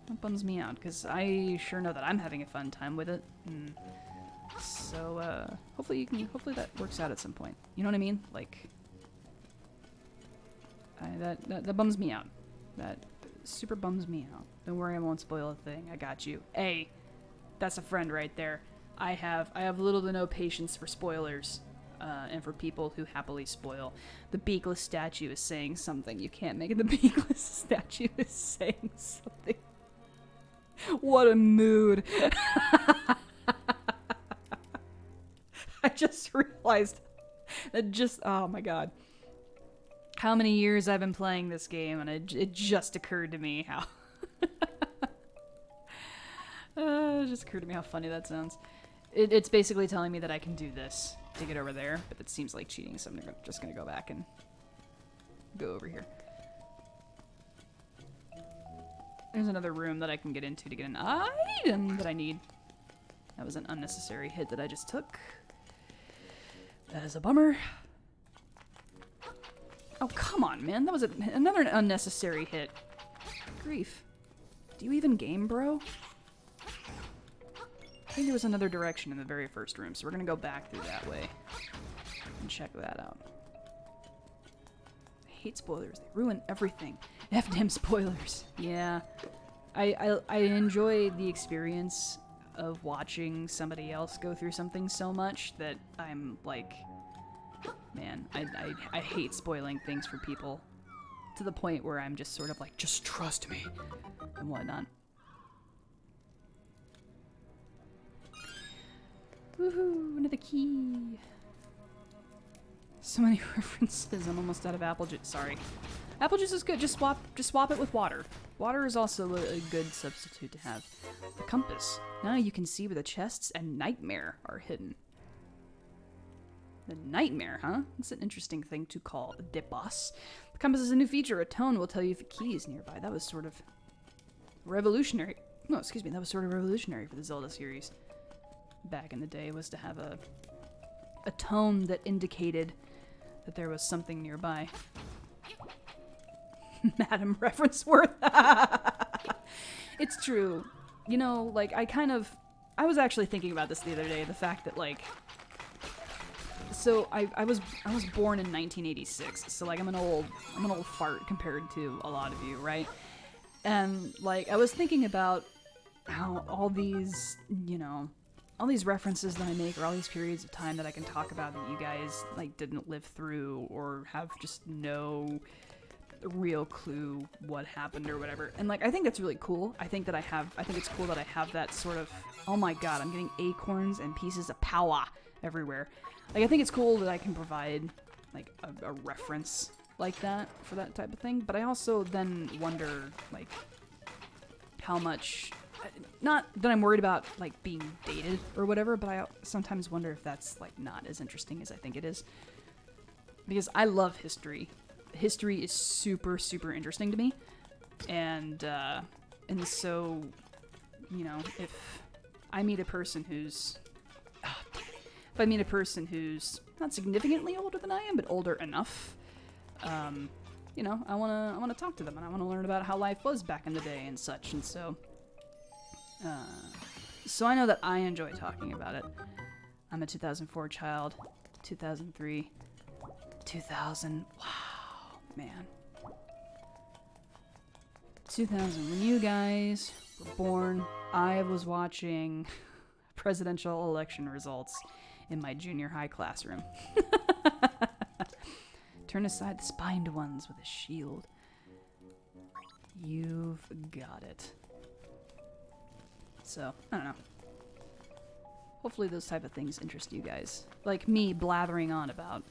That bums me out, because I sure know that I'm having a fun time with it. So, hopefully that works out at some point. You know what I mean? Like, that bums me out. That super bums me out. Don't worry, I won't spoil a thing. I got you. Hey, that's a friend right there. I have little to no patience for spoilers, and for people who happily spoil. The beakless statue is saying something. You can't make it. The beakless statue is saying something. What a mood. I just realized that oh my god. How many years I've been playing this game, and it just occurred to me how... it just occurred to me how funny that sounds. It's basically telling me that I can do this to get over there, but it seems like cheating, so I'm just going to go back and go over here. There's another room that I can get into to get an item that I need. That was an unnecessary hit that I just took. That is a bummer. Oh, come on, man. That was another unnecessary hit. Grief. Do you even game, bro? I think there was another direction in the very first room, so we're gonna go back through that way and check that out. I hate spoilers. They ruin everything. F-damn spoilers. Yeah. I enjoy the experience of watching somebody else go through something so much that I'm like... Man, I hate spoiling things for people to the point where I'm just sort of like, just trust me and whatnot. Woohoo, another key. So many references. I'm almost out of apple juice. Sorry. Apple juice is good. Just swap it with water. Water is also a good substitute to have. The compass. Now you can see where the chests and Nightmare are hidden. The Nightmare, huh? That's an interesting thing to call the boss. The compass is a new feature. A tone will tell you if a key is nearby. That was sort of revolutionary. No, excuse me. That was sort of revolutionary for the Zelda series. Back in the day, was to have a tone that indicated that there was something nearby. Madam reference worth. It's true. You know, like, I was actually thinking about this the other day. The fact that, like... So I was born in 1986, so like I'm an old fart compared to a lot of you, right? And like I was thinking about how all these, you know, all these references that I make, or all these periods of time that I can talk about that you guys like didn't live through or have just no real clue what happened or whatever. And like I think that's really cool. I think it's cool that I have that sort of, oh my god, I'm getting acorns and pieces of power everywhere. Like, I think it's cool that I can provide, like, a reference like that for that type of thing. But I also then wonder, like, how much... Not that I'm worried about, like, being dated or whatever, but I sometimes wonder if that's, like, not as interesting as I think it is. Because I love history. History is super, super interesting to me. And so, you know, if I meet a person who's... if I meet a person who's not significantly older than I am, but older enough, you know, I wanna talk to them, and I wanna learn about how life was back in the day and such, and so... so I know that I enjoy talking about it. I'm a 2004 child. 2003. 2000. Wow. Man. 2000. When you guys were born, I was watching presidential election results in my junior high classroom. Turn aside the spined ones with a shield. You've got it. So, I don't know. Hopefully those type of things interest you guys. Like me blathering on about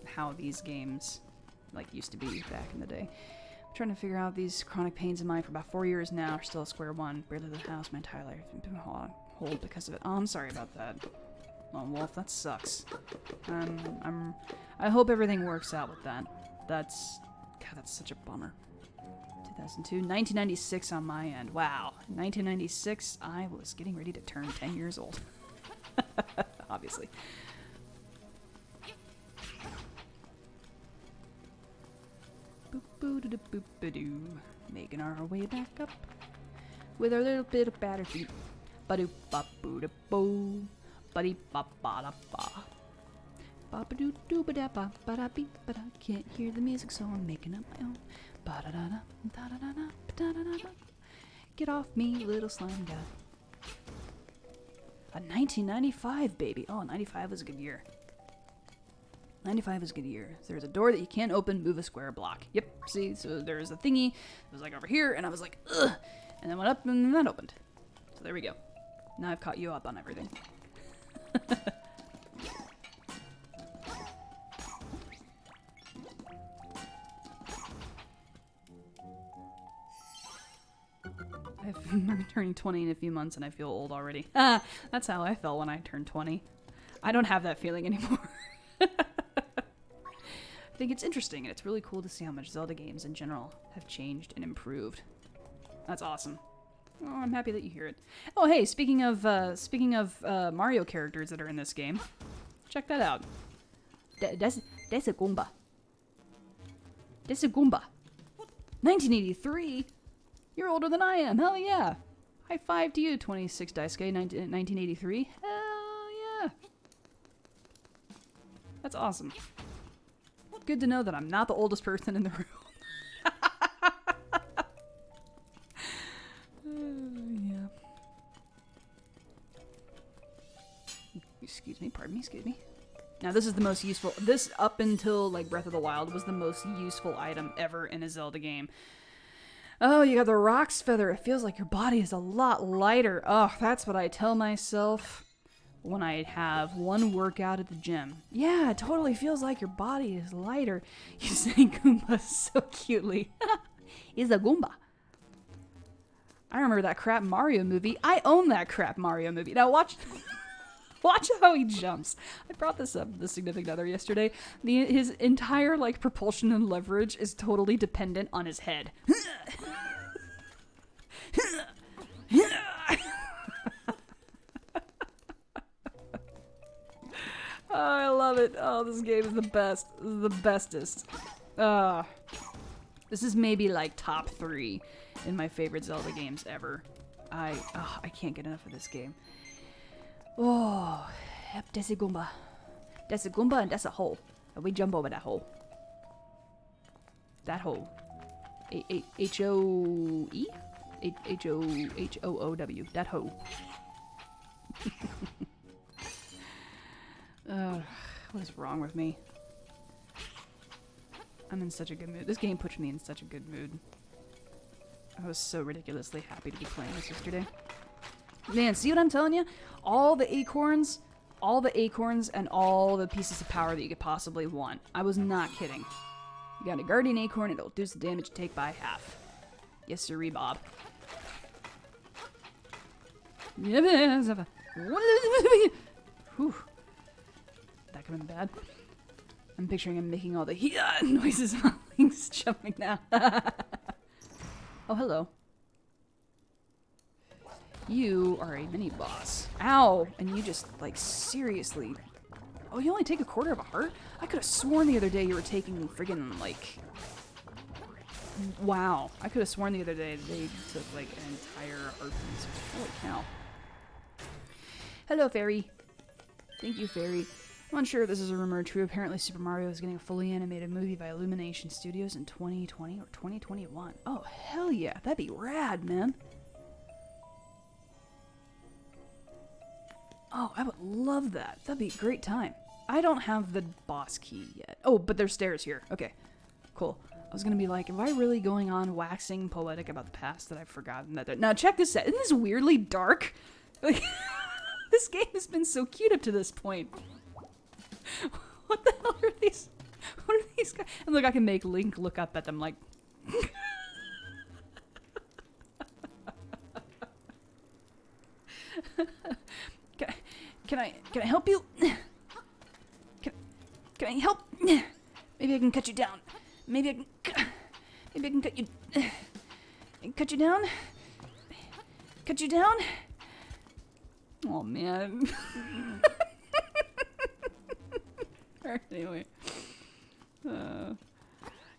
how these games, like, used to be back in the day. I'm trying to figure out these chronic pains in mine for about 4 years now. Are still at square one. Barely left the house my entire life. Been hold because of it. Oh, I'm sorry about that. Lone Wolf, that sucks. I hope everything works out with that. God, that's such a bummer. 2002, 1996 on my end. Wow. 1996, I was getting ready to turn 10 years old. Obviously. Boop-boo-da-da-boop-ba-doo. Making our way back up with our little bit of battered feet. Ba-doo-ba-boo-da-boo. Ba-dee-ba-ba-da-ba. Ba-ba-doo-doo-ba-da-ba-ba-da-beep-ba-da. Can't hear the music, so I'm making up my own. Ba-da-da-da, da-da-da-da, ba-da-da-da-da. Get off me, little slime guy. A 1995, baby. Oh, 95 was a good year. 95 is a good year. There's a door that you can't open, move a square block. Yep, see, so there's a thingy. It was like over here, and I was like, ugh. And then went up, and that opened. So there we go. Now I've caught you up on everything. I'm turning 20 in a few months and I feel old already. Ah, that's how I felt when I turned 20. I don't have that feeling anymore. I think it's interesting and it's really cool to see how much Zelda games in general have changed and improved. That's awesome. Oh, I'm happy that you hear it. Oh, hey, speaking of Mario characters that are in this game, check that out. That's a Goomba. That's a Goomba. 1983? You're older than I am. Hell yeah. High five to you, 26 Daisuke, 1983. Hell yeah. That's awesome. Good to know that I'm not the oldest person in the room. Yeah. Excuse me, pardon me, excuse me. Now this is the most useful, this up until like Breath of the Wild was the most useful item ever in a Zelda game. Oh, you got the Rock's Feather. It feels like your body is a lot lighter. Oh, that's what I tell myself when I have one workout at the gym. Yeah, it totally feels like your body is lighter. You say Goomba so cutely. Is a Goomba. I remember that crap Mario movie. I own that crap Mario movie. Now watch... Watch how he jumps. I brought this up to the significant other yesterday. His entire, like, propulsion and leverage is totally dependent on his head. Oh, I love it. Oh, this game is the best. This is the bestest. This is maybe, like, top 3 in my favorite Zelda games ever. I can't get enough of this game. Oh, yep, that's a Goomba. That's a Goomba and that's a hole. And we jump over that hole. That hole. H-O-E? H-O-O-W. That hole. What is wrong with me? I'm in such a good mood. This game puts me in such a good mood. I was so ridiculously happy to be playing this yesterday. Man, see what I'm telling you? All the acorns and all the pieces of power that you could possibly want. I was not kidding. You got a guardian acorn, it'll reduce the damage you take by half. Yes, sirree, Bob. Whew. That could have been bad. I'm picturing him making all the noises while he's jumping down. Oh, hello. You are a mini boss. Ow! And you just, like, seriously... Oh, you only take a quarter of a heart? I could have sworn the other day you were taking friggin', like... Wow. I could have sworn the other day they took, like, an entire heart piece. Holy cow. Hello, fairy. Thank you, fairy. I'm unsure if this is a rumor or true. Apparently, Super Mario is getting a fully animated movie by Illumination Studios in 2020 or 2021. Oh, hell yeah. That'd be rad, man. Oh, I would love that. That'd be a great time. I don't have the boss key yet. Oh, but there's stairs here. Okay, cool. I was gonna be like, am I really going on waxing poetic about the past that I've forgotten that? Now check this out. Isn't this weirdly dark? Like, this game has been so cute up to this point. What the hell are these? What are these guys? And look, I can make Link look up at them like. Can I help you? Can I help? Maybe I can cut you down. Maybe I can cut you. Cut you down. Cut you down. Oh man. Anyway.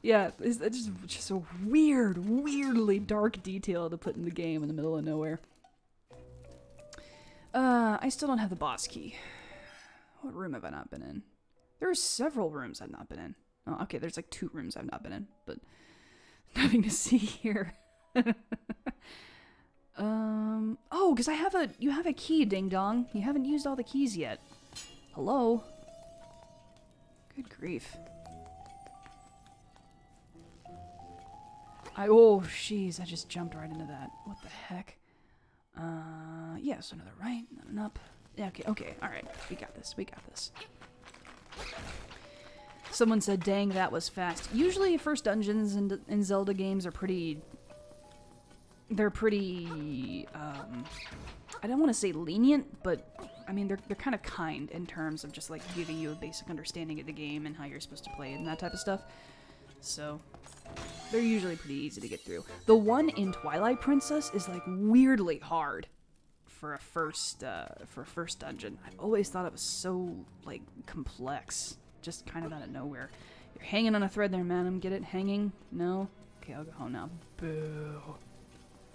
Yeah, it's just a weirdly dark detail to put in the game in the middle of nowhere. I still don't have the boss key. What room have I not been in? There are several rooms I've not been in. Oh, okay, there's like 2 rooms I've not been in, but nothing to see here. Oh, because you have a key, ding dong. You haven't used all the keys yet. Hello? Good grief. Oh, jeez, I just jumped right into that. What the heck? Yeah, so another right, another up. Yeah, okay, alright. We got this. Someone said, dang, that was fast. Usually first dungeons in Zelda games are pretty... They're pretty, I don't want to say lenient, but, I mean, they're kind of kind in terms of just, like, giving you a basic understanding of the game and how you're supposed to play it and that type of stuff. So... they're usually pretty easy to get through. The one in Twilight Princess is like weirdly hard for a first dungeon. I've always thought it was so like complex, just kind of out of nowhere. You're hanging on a thread there, madam. Get it? Hanging? No? Okay, I'll go home now. Boo.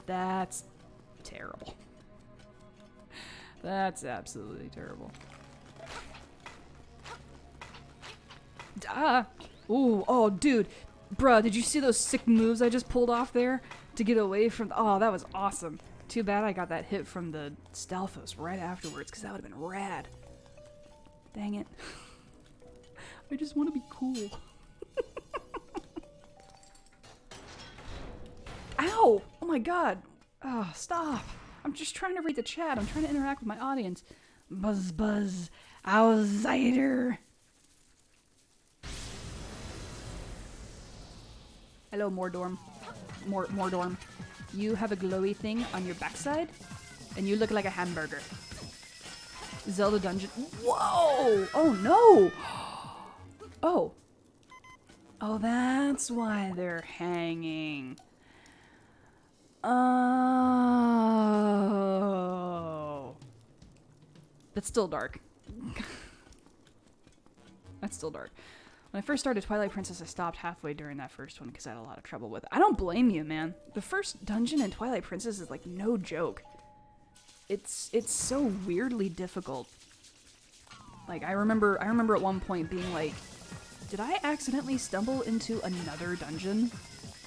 That's terrible. That's absolutely terrible. Ah! Ooh, oh, dude. Bruh, did you see those sick moves I just pulled off there to get away from... Oh, that was awesome. Too bad I got that hit from the Stalfos right afterwards, because that would have been rad. Dang it. I just want to be cool. Ow! Oh my god. Oh, stop. I'm just trying to read the chat. I'm trying to interact with my audience. Buzz buzz. Outsider. Hello, Mordorm. Mordorm. You have a glowy thing on your backside, and you look like a hamburger. Zelda dungeon. Whoa! Oh no! Oh. Oh, that's why they're hanging. Oh. That's still dark. That's still dark. When I first started Twilight Princess, I stopped halfway during that first one because I had a lot of trouble with it. I don't blame you, man. The first dungeon in Twilight Princess is like no joke. It's so weirdly difficult. Like I remember at one point being like, did I accidentally stumble into another dungeon?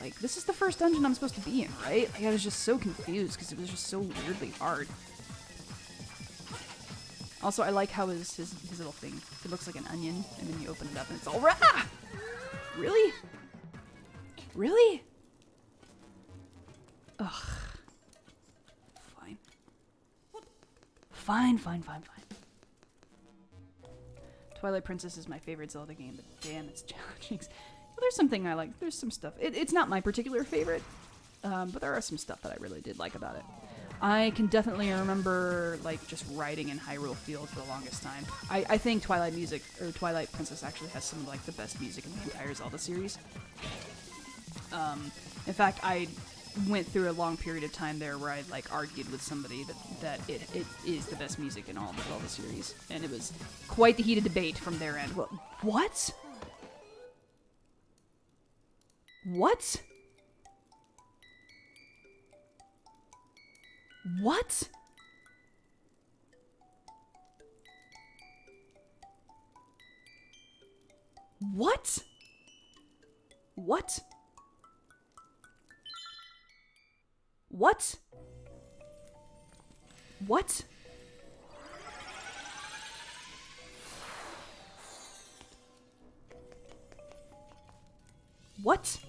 Like this is the first dungeon I'm supposed to be in, right? Like I was just so confused because it was just so weirdly hard. Also, I like how his little thing, it looks like an onion, and then you open it up and it's all ah! Really? Really? Ugh. Fine. Twilight Princess is my favorite Zelda game, but damn, it's challenging. there's something I like. There's some stuff. It's not my particular favorite, but there are some stuff that I really did like about it. I can definitely remember like just riding in Hyrule Field for the longest time. I think Twilight Princess actually has some of like the best music in the entire Zelda series. In fact, I went through a long period of time there where I like argued with somebody that it is the best music in all the Zelda series, and it was quite the heated debate from their end. Well, what? What? What? What? What? What? What? What?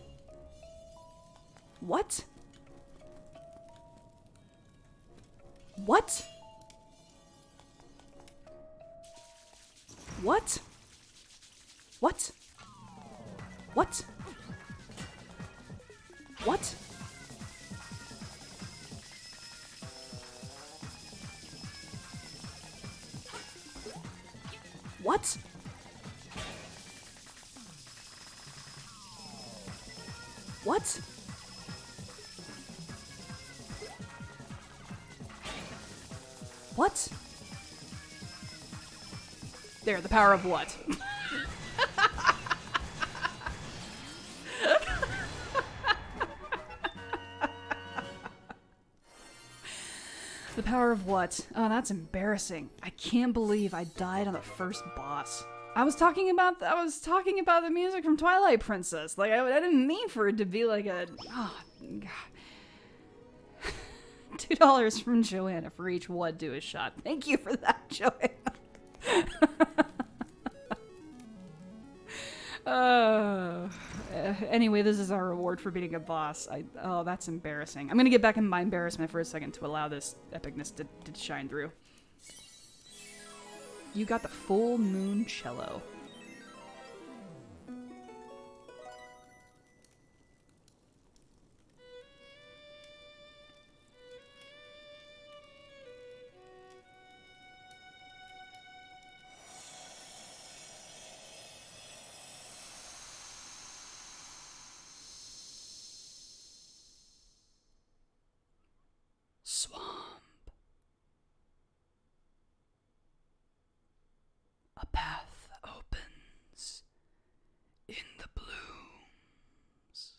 What? What? What? What? What? What? What? What? What? There, the power of what? The power of what? Oh, that's embarrassing. I can't believe I died on the first boss. I was talking about the music from Twilight Princess. Like I didn't mean for it to be like a God. $2 from Joanna for each what do a shot. Thank you for that, Joanna. Anyway, this is our reward for beating a boss. Oh, that's embarrassing. I'm gonna get back in my embarrassment for a second to allow this epicness to shine through. You got the full moon cello. Swamp. A path opens in the blooms.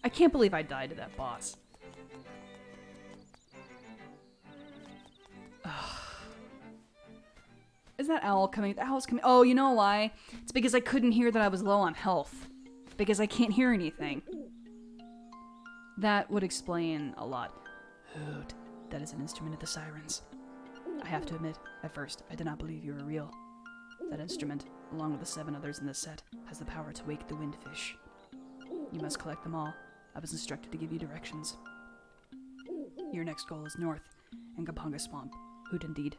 I can't believe I died to that boss. Is that owl coming? The owl's coming. Oh, you know why? It's because I couldn't hear that I was low on health. Because I can't hear anything. That would explain a lot. Hoot. That is an instrument of the sirens. I have to admit, at first, I did not believe you were real. That instrument, along with the 7 others in this set, has the power to wake the windfish. You must collect them all. I was instructed to give you directions. Your next goal is north, in Kapanga Swamp. Hoot indeed.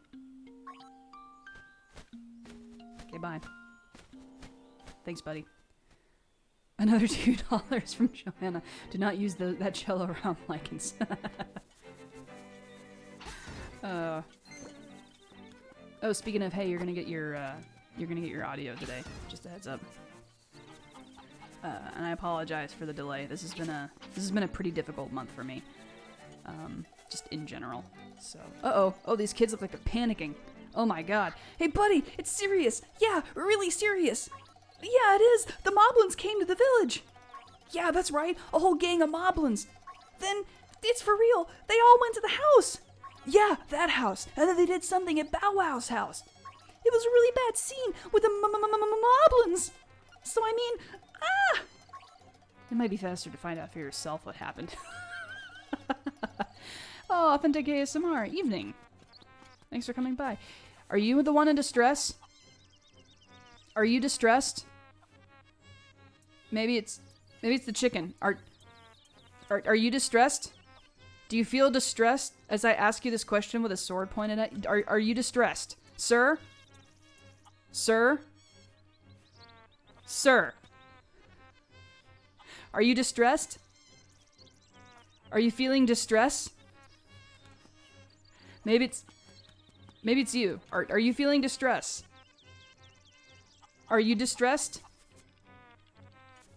Okay, bye. Thanks, buddy. Another $2 from Joanna. Do not use that cello around lichens. Oh, speaking of, hey, you're gonna get your audio today. Just a heads up. And I apologize for the delay. This has been a pretty difficult month for me. Just in general. So, oh, these kids look like they're panicking. Oh my god. Hey buddy, it's serious. Yeah, really serious. Yeah, it is. The moblins came to the village. Yeah, that's right. A whole gang of moblins. Then, it's for real. They all went to the house. Yeah, that house. And then they did something at Bow Wow's house. It was a really bad scene with the moblins. So I mean, It might be faster to find out for yourself what happened. Oh, authentic ASMR. Evening. Thanks for coming by. Are you the one in distress? Are you distressed? Maybe it's the chicken. Are you distressed? Do you feel distressed as I ask you this question with a sword pointed at you? Are you distressed? Sir? Sir? Sir? Are you distressed? Are you feeling distress? Maybe it's you. Are you feeling distress? Are you distressed?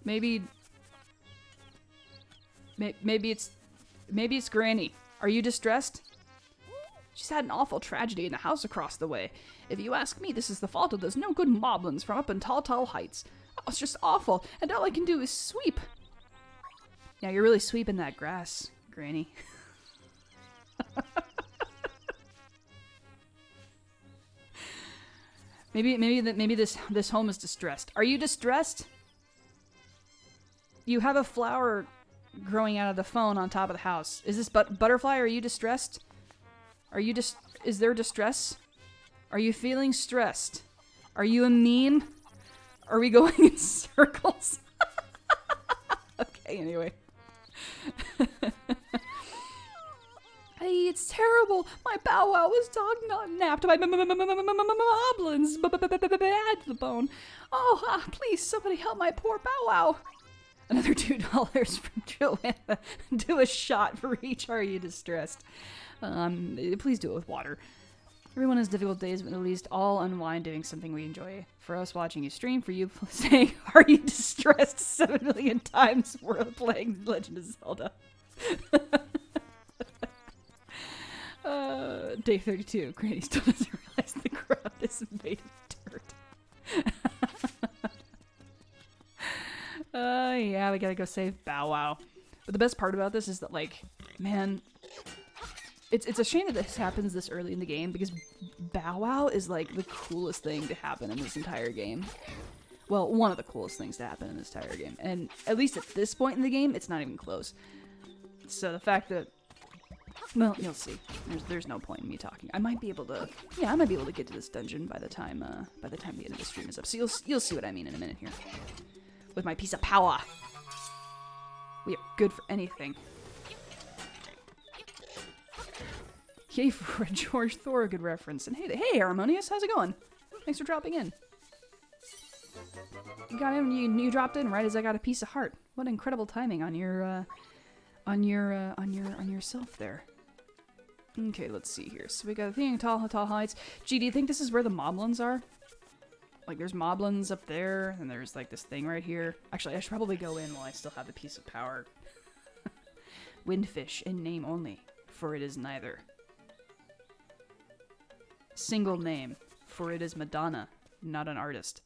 Maybe it's Granny. Are you distressed? She's had an awful tragedy in the house across the way. If you ask me, this is the fault of those no good moblins from up in tall heights. Oh, it's just awful, and all I can do is sweep. Yeah, you're really sweeping that grass, Granny. maybe this home is distressed. Are you distressed? You have a flower growing out of the phone on top of the house. Is this butterfly? Are you distressed? Is there distress? Are you feeling stressed? Are you a mean? Are we going in circles? Okay, anyway. Hey, it's terrible. My Bow Wow was dog not napped by moblins. Bad to the bone. Oh, please, somebody help my poor Bow Wow. Another $2 from Joanna. Do a shot for each. Are you distressed? Please do it with water. Everyone has difficult days, but at least all unwind doing something we enjoy. For us watching you stream, for you saying, are you distressed 7 million times we're playing Legend of Zelda. Day 32. Granny still doesn't realize the ground is made of dirt. Yeah, we gotta go save Bow Wow. But the best part about this is that, like, man, it's a shame that this happens this early in the game, because Bow Wow is, like, the coolest thing to happen in this entire game. Well, one of the coolest things to happen in this entire game. And at least at this point in the game, it's not even close. So the fact that, well, you'll see. There's no point in me talking. I might be able to get to this dungeon by the time the end of the stream is up. So you'll see what I mean in a minute here. With my piece of power. We are good for anything. Yay for a George Thorogood reference. And hey, Harmonious, how's it going? Thanks for dropping in. You got in. You dropped in right as I got a piece of heart. What incredible timing on yourself there. Okay, let's see here. So we got a thing tall heights. Gee, do you think this is where the moblins are? Like, there's moblins up there, and there's like this thing right here. Actually, I should probably go in while I still have the piece of power. Windfish in name only, for it is neither. Single name, for it is Madonna, not an artist.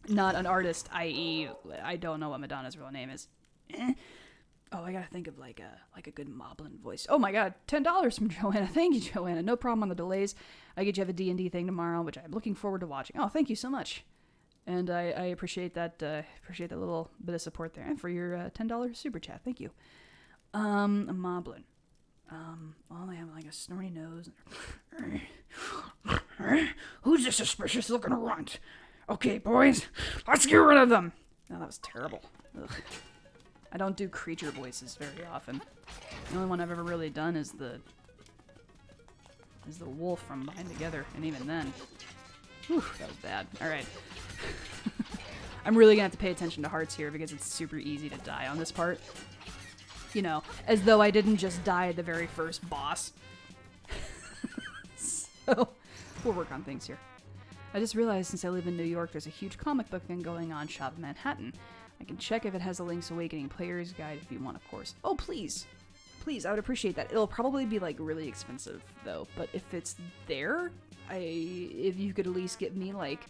Not an artist, i.e., I don't know what Madonna's real name is. Oh, I gotta think of like a good moblin voice. Oh my god, $10 from Joanna. Thank you, Joanna. No problem on the delays. I get you have a D&D thing tomorrow, which I'm looking forward to watching. Oh, thank you so much. And I appreciate that little bit of support there. And for your $10 super chat, thank you. A moblin. Well, they have like a snorty nose. Who's this suspicious looking runt? Okay, boys, let's get rid of them. Oh, that was terrible. Ugh. I don't do creature voices very often. The only one I've ever really done is the wolf from Bind Together, and even then, whew, that was bad. All right. I'm really gonna have to pay attention to hearts here because it's super easy to die on this part. You know, as though I didn't just die at the very first boss. So, we'll work on things here. I just realized since I live in New York, there's a huge comic book thing going on Shop in Manhattan. I can check if it has a Link's Awakening Player's Guide if you want, of course. Oh, please. Please, I would appreciate that. It'll probably be, like, really expensive, though. But if it's there, if you could at least get me, like,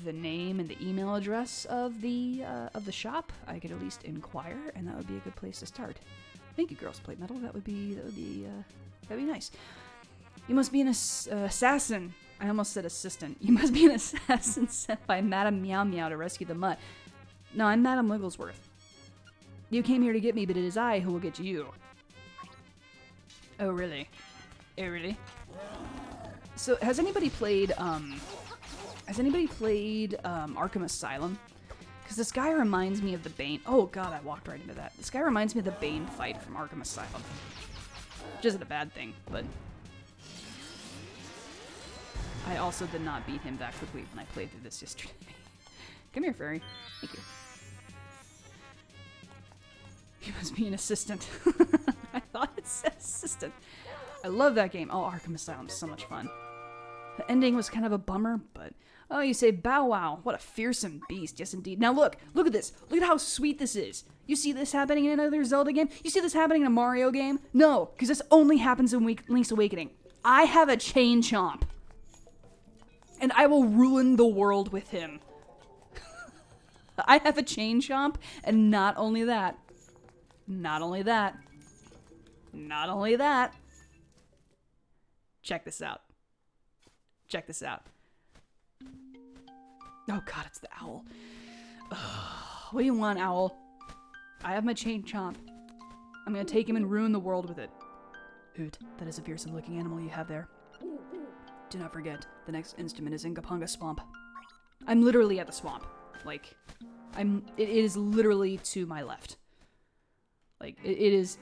the name and the email address of the shop, I could at least inquire, and that would be a good place to start. Thank you, Girls Plate Metal. That'd be nice. You must be an assassin. I almost said assistant. You must be an assassin sent by Madame Meow Meow to rescue the mutt. No, I'm Madame Wigglesworth. You came here to get me, but it is I who will get you. Oh, really? Oh, really? So, has anybody played Arkham Asylum? Because this guy reminds me of the Bane. Oh god, I walked right into that. This guy reminds me of the Bane fight from Arkham Asylum. Which isn't a bad thing, but... I also did not beat him that quickly when I played through this yesterday. Come here, fairy. Thank you. He must be an assistant. I thought it said assistant. I love that game. Oh, Arkham Asylum is so much fun. The ending was kind of a bummer, but... Oh, you say Bow Wow. What a fearsome beast. Yes, indeed. Now look at this. Look at how sweet this is. You see this happening in another Zelda game? You see this happening in a Mario game? No, because this only happens in Link's Awakening. I have a Chain Chomp. And I will ruin the world with him. I have a Chain Chomp, and not only that. Not only that. Not only that. Check this out. Check this out. Oh god, it's the owl. Ugh, what do you want, owl? I have my Chain Chomp. I'm gonna take him and ruin the world with it. Hoot, that is a fearsome looking animal you have there. Do not forget, the next instrument is in Kapanga Swamp. I'm literally at the swamp. Like, it is literally to my left. Like, it is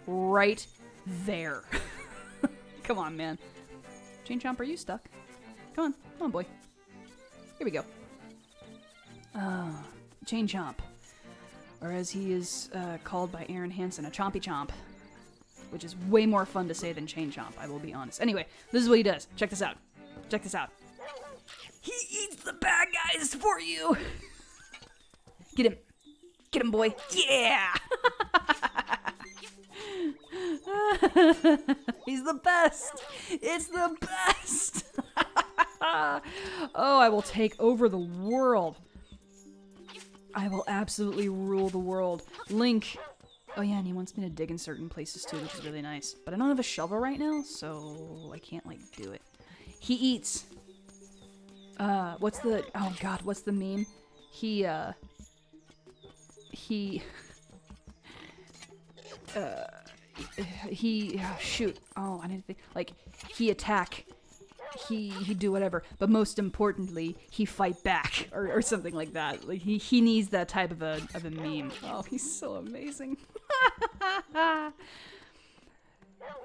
right there. Come on, man. Chain Chomp, are you stuck? Come on, boy. Here we go. Chain Chomp. Or as he is called by Aaron Hansen, a Chompy Chomp. Which is way more fun to say than Chain Chomp, I will be honest. Anyway, this is what he does. Check this out. Check this out. He eats the bad guys for you! Get him. Get him, boy. Yeah! He's the best! It's the best! Oh, I will take over the world. I will absolutely rule the world. Link. Oh yeah, and he wants me to dig in certain places too, which is really nice. But I don't have a shovel right now, so I can't, like, do it. He eats. What's the... Oh god, what's the meme? Shoot. Oh, I didn't think... Like, he attack... He do whatever, but most importantly, he fight back, or something like that. Like he needs that type of a meme. Oh, he's so amazing.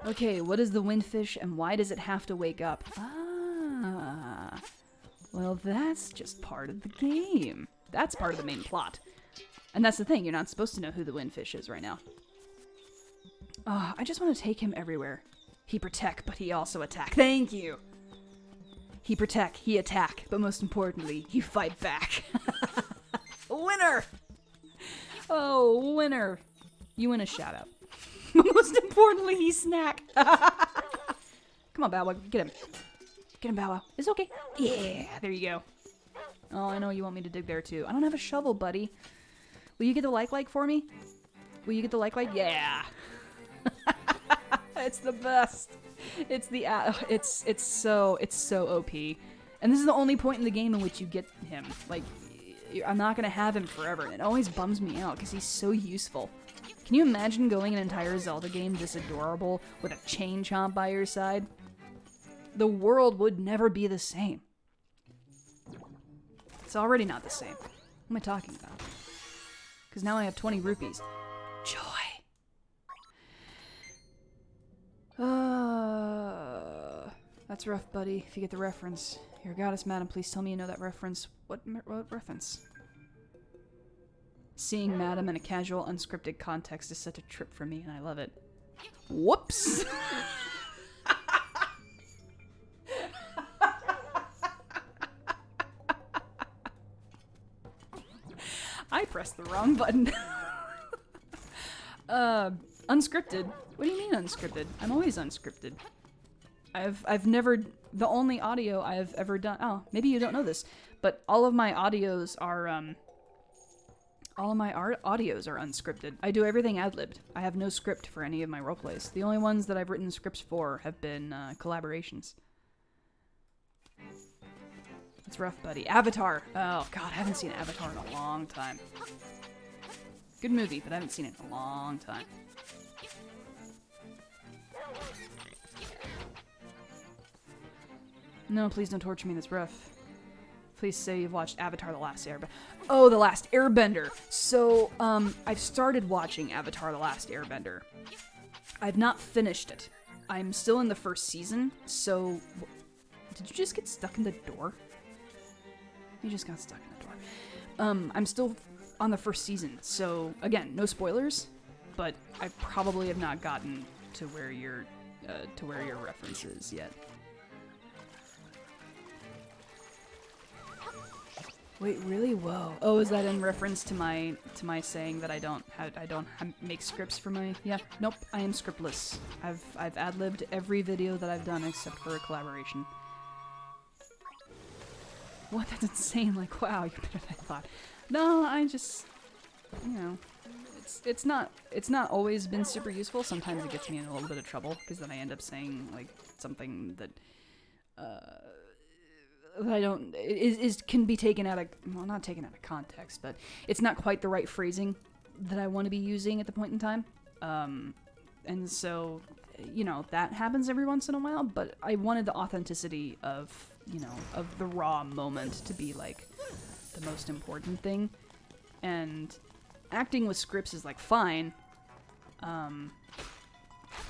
Okay, what is the windfish, and why does it have to wake up? Ah, well, that's just part of the game. That's part of the main plot, and that's the thing. You're not supposed to know who the windfish is right now. Oh, I just want to take him everywhere. He protect, but he also attack. Thank you. He protect, he attack, but most importantly, he fight back. Winner! Oh, winner. You win a shout out. But most importantly, he snack. Come on, Bow Wow, get him. Get him, Bow Wow. It's okay. Yeah, there you go. Oh, I know you want me to dig there too. I don't have a shovel, buddy. Will you get the like for me? Will you get the like? Yeah. It's the best. It's the it's so OP, and this is the only point in the game in which you get him. Like, I'm not gonna have him forever, and it always bums me out because he's so useful. Can you imagine going an entire Zelda game this adorable with a Chain Chomp by your side? The world would never be the same. It's already not the same. What am I talking about? Because now I have 20 rupees. Joy. That's rough, buddy, if you get the reference. Your goddess, madam, please tell me you know that reference. What reference? Seeing madam in a casual, unscripted context is such a trip for me, and I love it. Whoops! I pressed the wrong button. Unscripted? What do you mean unscripted? I'm always unscripted. I've never... The only audio I've ever done... Oh, maybe you don't know this, but all of my audios are, audios are unscripted. I do everything ad-libbed. I have no script for any of my roleplays. The only ones that I've written scripts for have been, collaborations. It's rough, buddy. Avatar! Oh, God, I haven't seen Avatar in a long time. Good movie, but I haven't seen it in a long time. No, please don't torture me, that's rough. Please say you've watched Avatar: The Last Airbender. Oh, The Last Airbender. So, I've started watching Avatar: The Last Airbender. I've not finished it. I'm still in the first season, so... Did you just get stuck in the door? You just got stuck in the door. I'm still on the first season, so, again, no spoilers, but I probably have not gotten to where your reference is yet. Wait, really? Whoa. Oh, is that in reference to my saying that I don't make scripts for my... Yeah, nope, I am scriptless. I've ad-libbed every video that I've done except for a collaboration. What? That's insane. Like, wow, you're better than I thought. No, I just... You know... It's not always been super useful. Sometimes it gets me in a little bit of trouble, because then I end up saying, like, something that... I don't can be taken out of, well, not taken out of context, but it's not quite the right phrasing that I want to be using at the point in time. And so, you know, that happens every once in a while, but I wanted the authenticity of, you know, of the raw moment to be like the most important thing. And acting with scripts is like fine.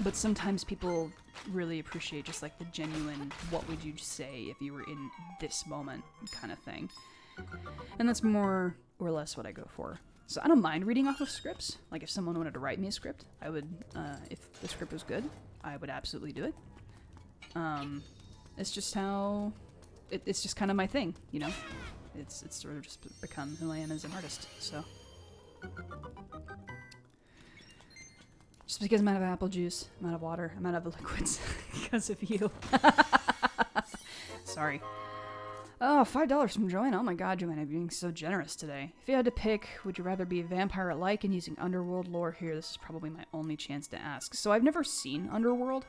But sometimes people really appreciate just like the genuine, what would you say if you were in this moment kind of thing. And that's more or less what I go for. So I don't mind reading off of scripts. Like if someone wanted to write me a script, I would, if the script was good, I would absolutely do it. It's just how, it's just kind of my thing, you know? It's sort of just become who I am as an artist, so. Just because I'm out of apple juice, I'm out of water, I'm out of liquids because of you. Sorry. Oh, $5 from Joanna. Oh my god, Joanna, you're being so generous today. If you had to pick, would you rather be vampire-like and using underworld lore here? This is probably my only chance to ask. So I've never seen Underworld.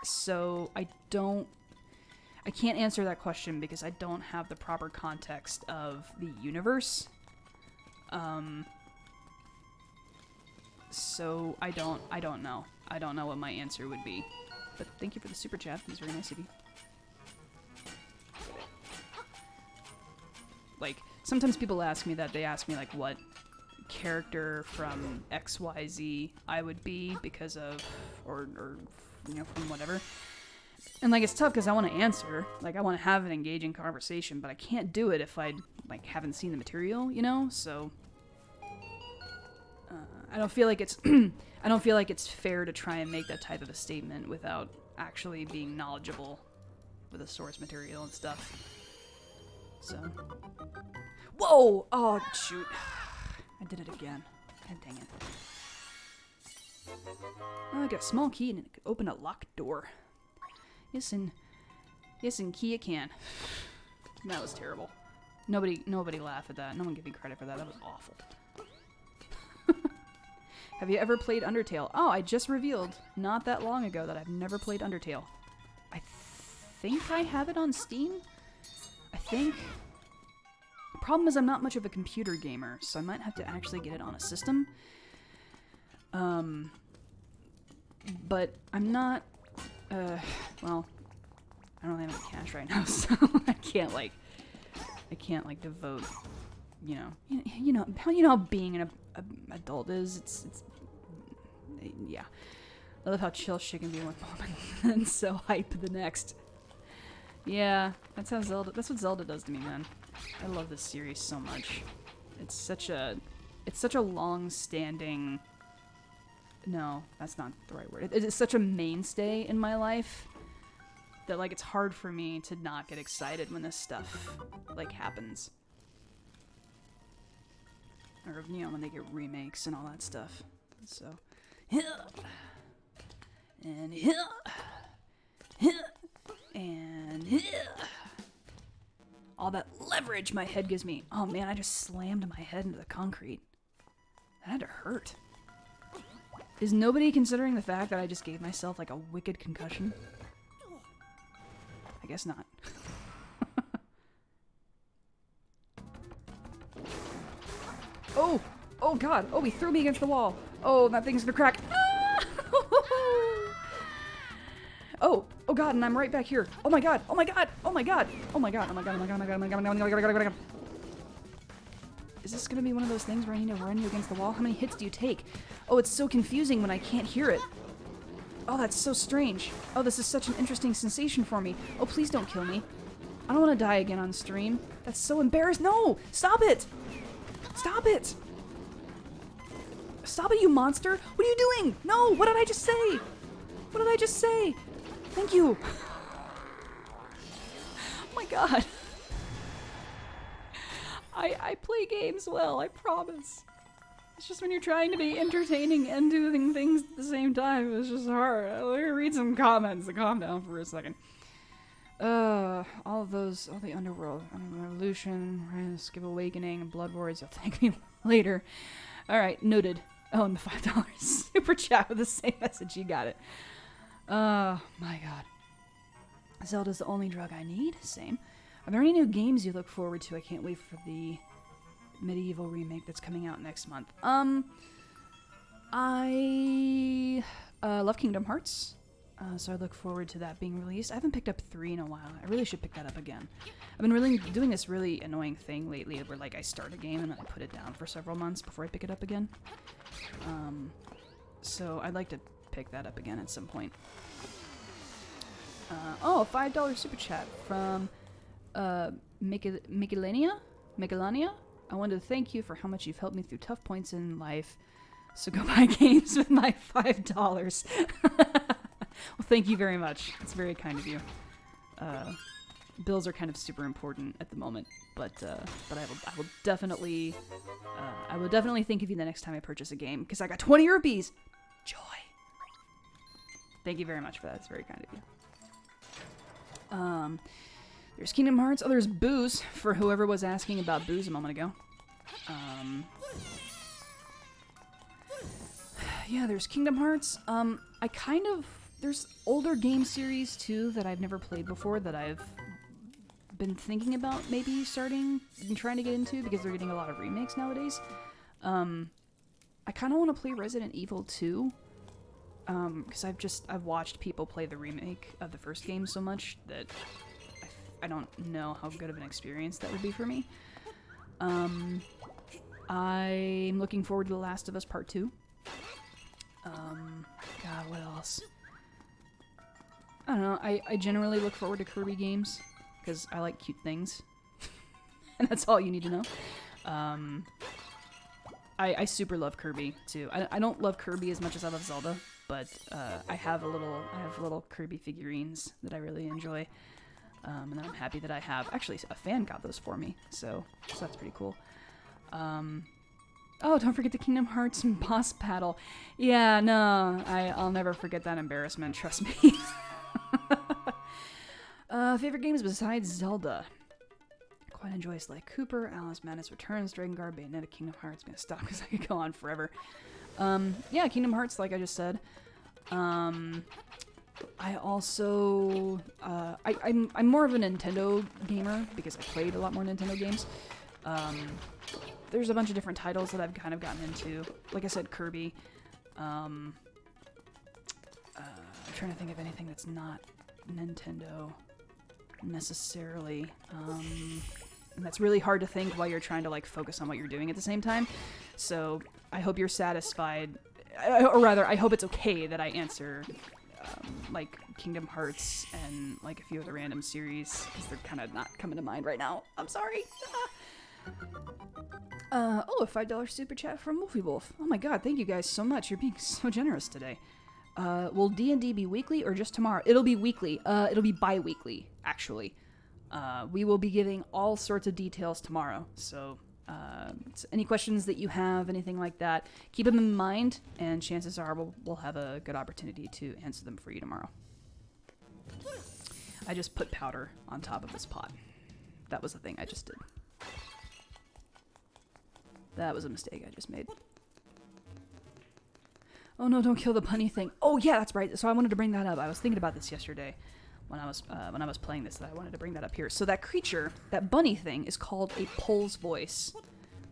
So I can't answer that question because I don't have the proper context of the universe. So I don't know. I don't know what my answer would be. But thank you for the super chat. It was very nice of you. Like, sometimes people ask me that. They ask me, like, what character from XYZ I would be because of, or you know, from whatever. And, like, it's tough because I want to answer. Like, I want to have an engaging conversation, but I can't do it if I, like, haven't seen the material, you know? So... I don't feel like it's I don't feel like it's fair to try and make that type of a statement without actually being knowledgeable with the source material and stuff. So, whoa! Oh shoot! I did it again. God dang it! Oh, I got a small key and it could open a locked door. Yes, and key it can. That was terrible. Nobody laugh at that. No one give me credit for that. That was awful. Have you ever played Undertale? Oh, I just revealed not that long ago that I've never played Undertale. I think I have it on Steam? I think. The problem is I'm not much of a computer gamer, so I might have to actually get it on a system. But I'm not, well, I don't have any cash right now, so I can't devote, you know how being an adult is. It's yeah. I love how chill she can be one moment and so hype the next. Yeah, that's what Zelda does to me, man. I love this series so much. It's such a long-standing. No, that's not the right word. It's such a mainstay in my life that like it's hard for me to not get excited when this stuff like happens. Or, you know, when they get remakes and all that stuff. So, and all that leverage my head gives me. Oh man, I just slammed my head into the concrete. That had to hurt. Is nobody considering the fact that I just gave myself like a wicked concussion? I guess not. Oh! Oh god! Oh, he threw me against the wall! Oh, that thing's gonna crack! Ah! Oh god, and I'm right back here. Oh my god, oh my god, oh my god, oh my god, oh my god, oh my god, oh my god, oh my god, oh my god, oh my god. Is this gonna be one of those things where I need to run you against the wall? How many hits do you take? Oh, it's so confusing when I can't hear it. Oh, that's so strange. Oh, this is such an interesting sensation for me. Oh, please don't kill me. I don't want to die again on stream. That's so embarrassing. No! Stop it! Stop it! Stop it, you monster! What are you doing? No! What did I just say? What did I just say? Thank you. Oh my god. I play games well, I promise. It's just when you're trying to be entertaining and doing things at the same time, it's just hard. Let me read some comments to calm down for a second. All the Underworld, Revolution, Skip Awakening, and Blood Wars, you'll thank me later. Alright, noted. Oh, and the $5 super chat with the same message, you got it. Oh, my god. Zelda's the only drug I need, same. Are there any new games you look forward to? I can't wait for the medieval remake that's coming out next month. I love Kingdom Hearts. So I look forward to that being released. I haven't picked up 3 in a while. I really should pick that up again. I've been really doing this really annoying thing lately where like I start a game and then I put it down for several months before I pick it up again. So I'd like to pick that up again at some point. Oh, $5 super chat from Michelania? I wanted to thank you for how much you've helped me through tough points in life. So go buy games with my $5. Well, thank you very much. It's very kind of you. Bills are kind of super important at the moment, but I will definitely think of you the next time I purchase a game because I got 20 rupees. Joy. Thank you very much for that. It's very kind of you. There's Kingdom Hearts. Oh, there's Booze for whoever was asking about Booze a moment ago. Yeah, there's Kingdom Hearts. There's older game series too that I've never played before that I've been thinking about maybe starting and trying to get into because they're getting a lot of remakes nowadays. I kind of want to play Resident Evil 2 because I've watched people play the remake of the first game so much that I don't know how good of an experience that would be for me. I'm looking forward to The Last of Us Part 2. God, what else? I don't know. I generally look forward to Kirby games because I like cute things. And that's all you need to know. I super love Kirby too. I don't love Kirby as much as I love Zelda, but I have little Kirby figurines that I really enjoy. And I'm happy that I have. Actually, a fan got those for me, so that's pretty cool. Oh, don't forget the Kingdom Hearts boss battle. Yeah, no, I'll never forget that embarrassment, trust me. Favorite games besides Zelda? I quite enjoy Sly Cooper, Alice Madness Returns, Dragon Guard, Bayonetta, Kingdom Hearts. I'm gonna stop because I could go on forever. Yeah, Kingdom Hearts, like I just said. I also, I'm more of a Nintendo gamer because I played a lot more Nintendo games. There's a bunch of different titles that I've kind of gotten into. Like I said, Kirby. I'm trying to think of anything that's not Nintendo necessarily. And that's really hard to think while you're trying to like focus on what you're doing at the same time. So I hope you're satisfied, or rather, I hope it's okay that I answer like Kingdom Hearts and like a few other random series because they're kind of not coming to mind right now. I'm sorry. Oh, a $5 super chat from Wolfie Wolf. Oh my god, thank you guys so much. You're being so generous today. Will D&D be weekly or just tomorrow? It'll be weekly. It'll be bi-weekly, actually. We will be giving all sorts of details tomorrow. So any questions that you have, anything like that, keep them in mind, and chances are we'll have a good opportunity to answer them for you tomorrow. I just put powder on top of this pot. That was the thing I just did. That was a mistake I just made. Oh no, don't kill the bunny thing. Oh yeah, that's right. So I wanted to bring that up. I was thinking about this yesterday when I was playing this, that I wanted to bring that up here. So that creature, that bunny thing, is called a Pol's Voice.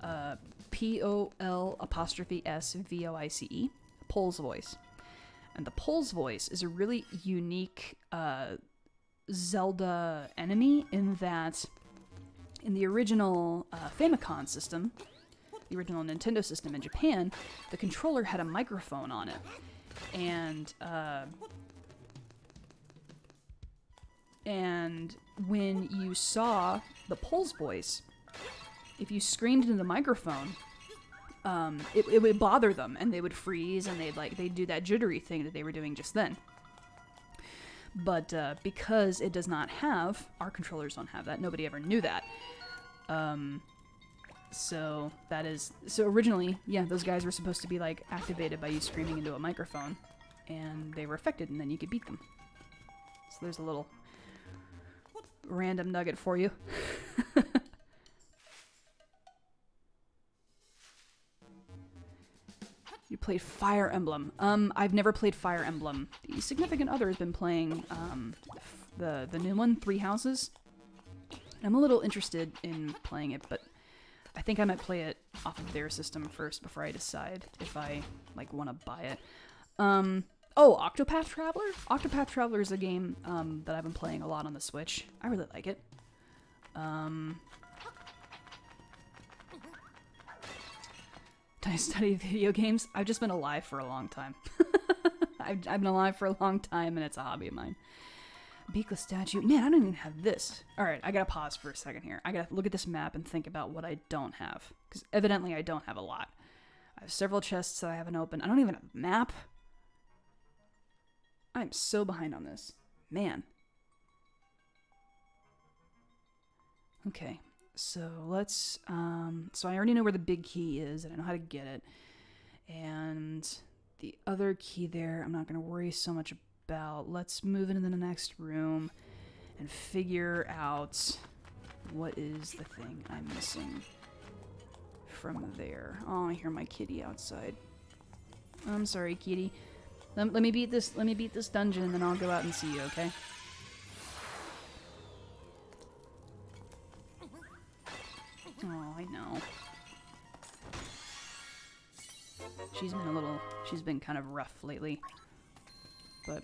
Pol'Svoice. Pol's Voice. And the Pole's voice is a really unique Zelda enemy in that in the original Famicom system, the original Nintendo system in Japan, the controller had a microphone on it. And when you saw the Pole's voice, if you screamed into the microphone, it would bother them, and they would freeze, and they'd do that jittery thing that they were doing just then. But because it does not have, our controllers don't have that. Nobody ever knew that. So originally, yeah, those guys were supposed to be like activated by you screaming into a microphone, and they were affected, and then you could beat them. So there's a little random nugget for you. You played Fire Emblem. I've never played Fire Emblem. The significant other has been playing the new one, Three Houses. I'm a little interested in playing it, but I think I might play it off of their system first before I decide if I want to buy it. Octopath Traveler? Octopath Traveler is a game that I've been playing a lot on the Switch. I really like it. I study video games. I've just been alive for a long time. I've been alive for a long time, and it's a hobby of mine. Beakless statue. Man, I don't even have this. Alright, I gotta pause for a second here. I gotta look at this map and think about what I don't have. Because evidently I don't have a lot. I have several chests that I haven't opened. I don't even have a map. I'm so behind on this. Man. Okay. So let's, so I already know where the big key is, and I know how to get it. And the other key there, I'm not going to worry so much about. Let's move into the next room and figure out what is the thing I'm missing from there. Oh, I hear my kitty outside. I'm sorry, kitty. Let me beat this dungeon, and then I'll go out and see you, okay? Oh, I know. She's been kind of rough lately. But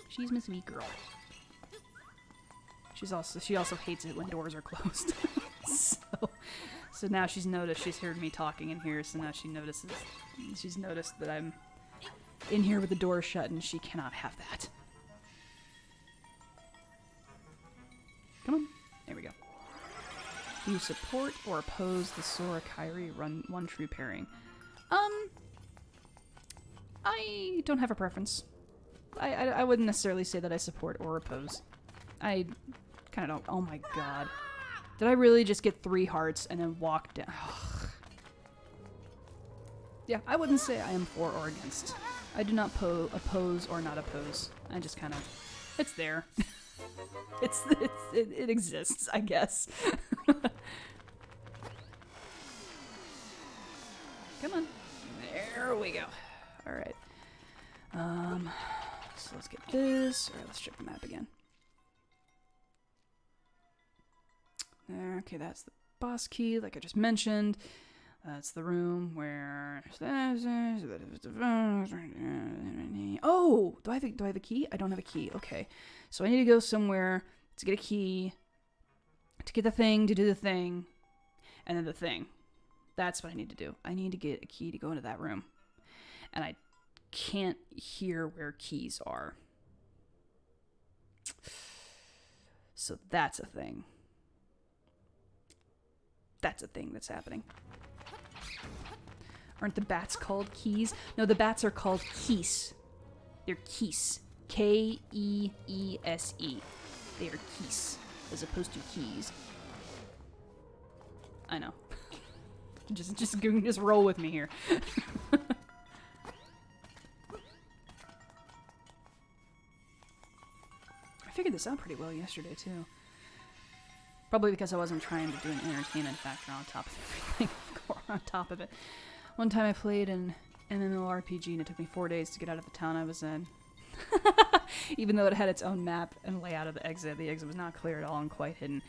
she's my sweet girl. She also hates it when doors are closed. So now she's heard me talking in here, so now she's noticed that I'm in here with the door shut, and she cannot have that. Come on. There we go. Do you support or oppose the Sora Kairi one true pairing? I don't have a preference. I wouldn't necessarily say that I support or oppose. I kind of don't. Oh my god. Did I really just get 3 hearts and then walk down? Yeah, I wouldn't say I am for or against. I do not oppose or not oppose. I just kind of... It's there. It exists, I guess. Come on. There we go. Alright. So let's get this. Alright, let's check the map again. There, okay, that's the boss key, like I just mentioned. That's the room where... Oh! Do I have a key? I don't have a key. Okay. So I need to go somewhere to get a key, to get the thing, to do the thing, and then the thing. That's what I need to do. I need to get a key to go into that room. And I can't hear where keys are. So that's a thing. That's a thing that's happening. Aren't the bats called keys? No, the bats are called keys. They're keys. Keese. They are keys, as opposed to keys. I know. just roll with me here. I figured this out pretty well yesterday, too. Probably because I wasn't trying to do an entertainment factor on top of everything. On top of it. One time I played an MMORPG and it took me 4 days to get out of the town I was in. Even though it had its own map and layout of the exit was not clear at all and quite hidden.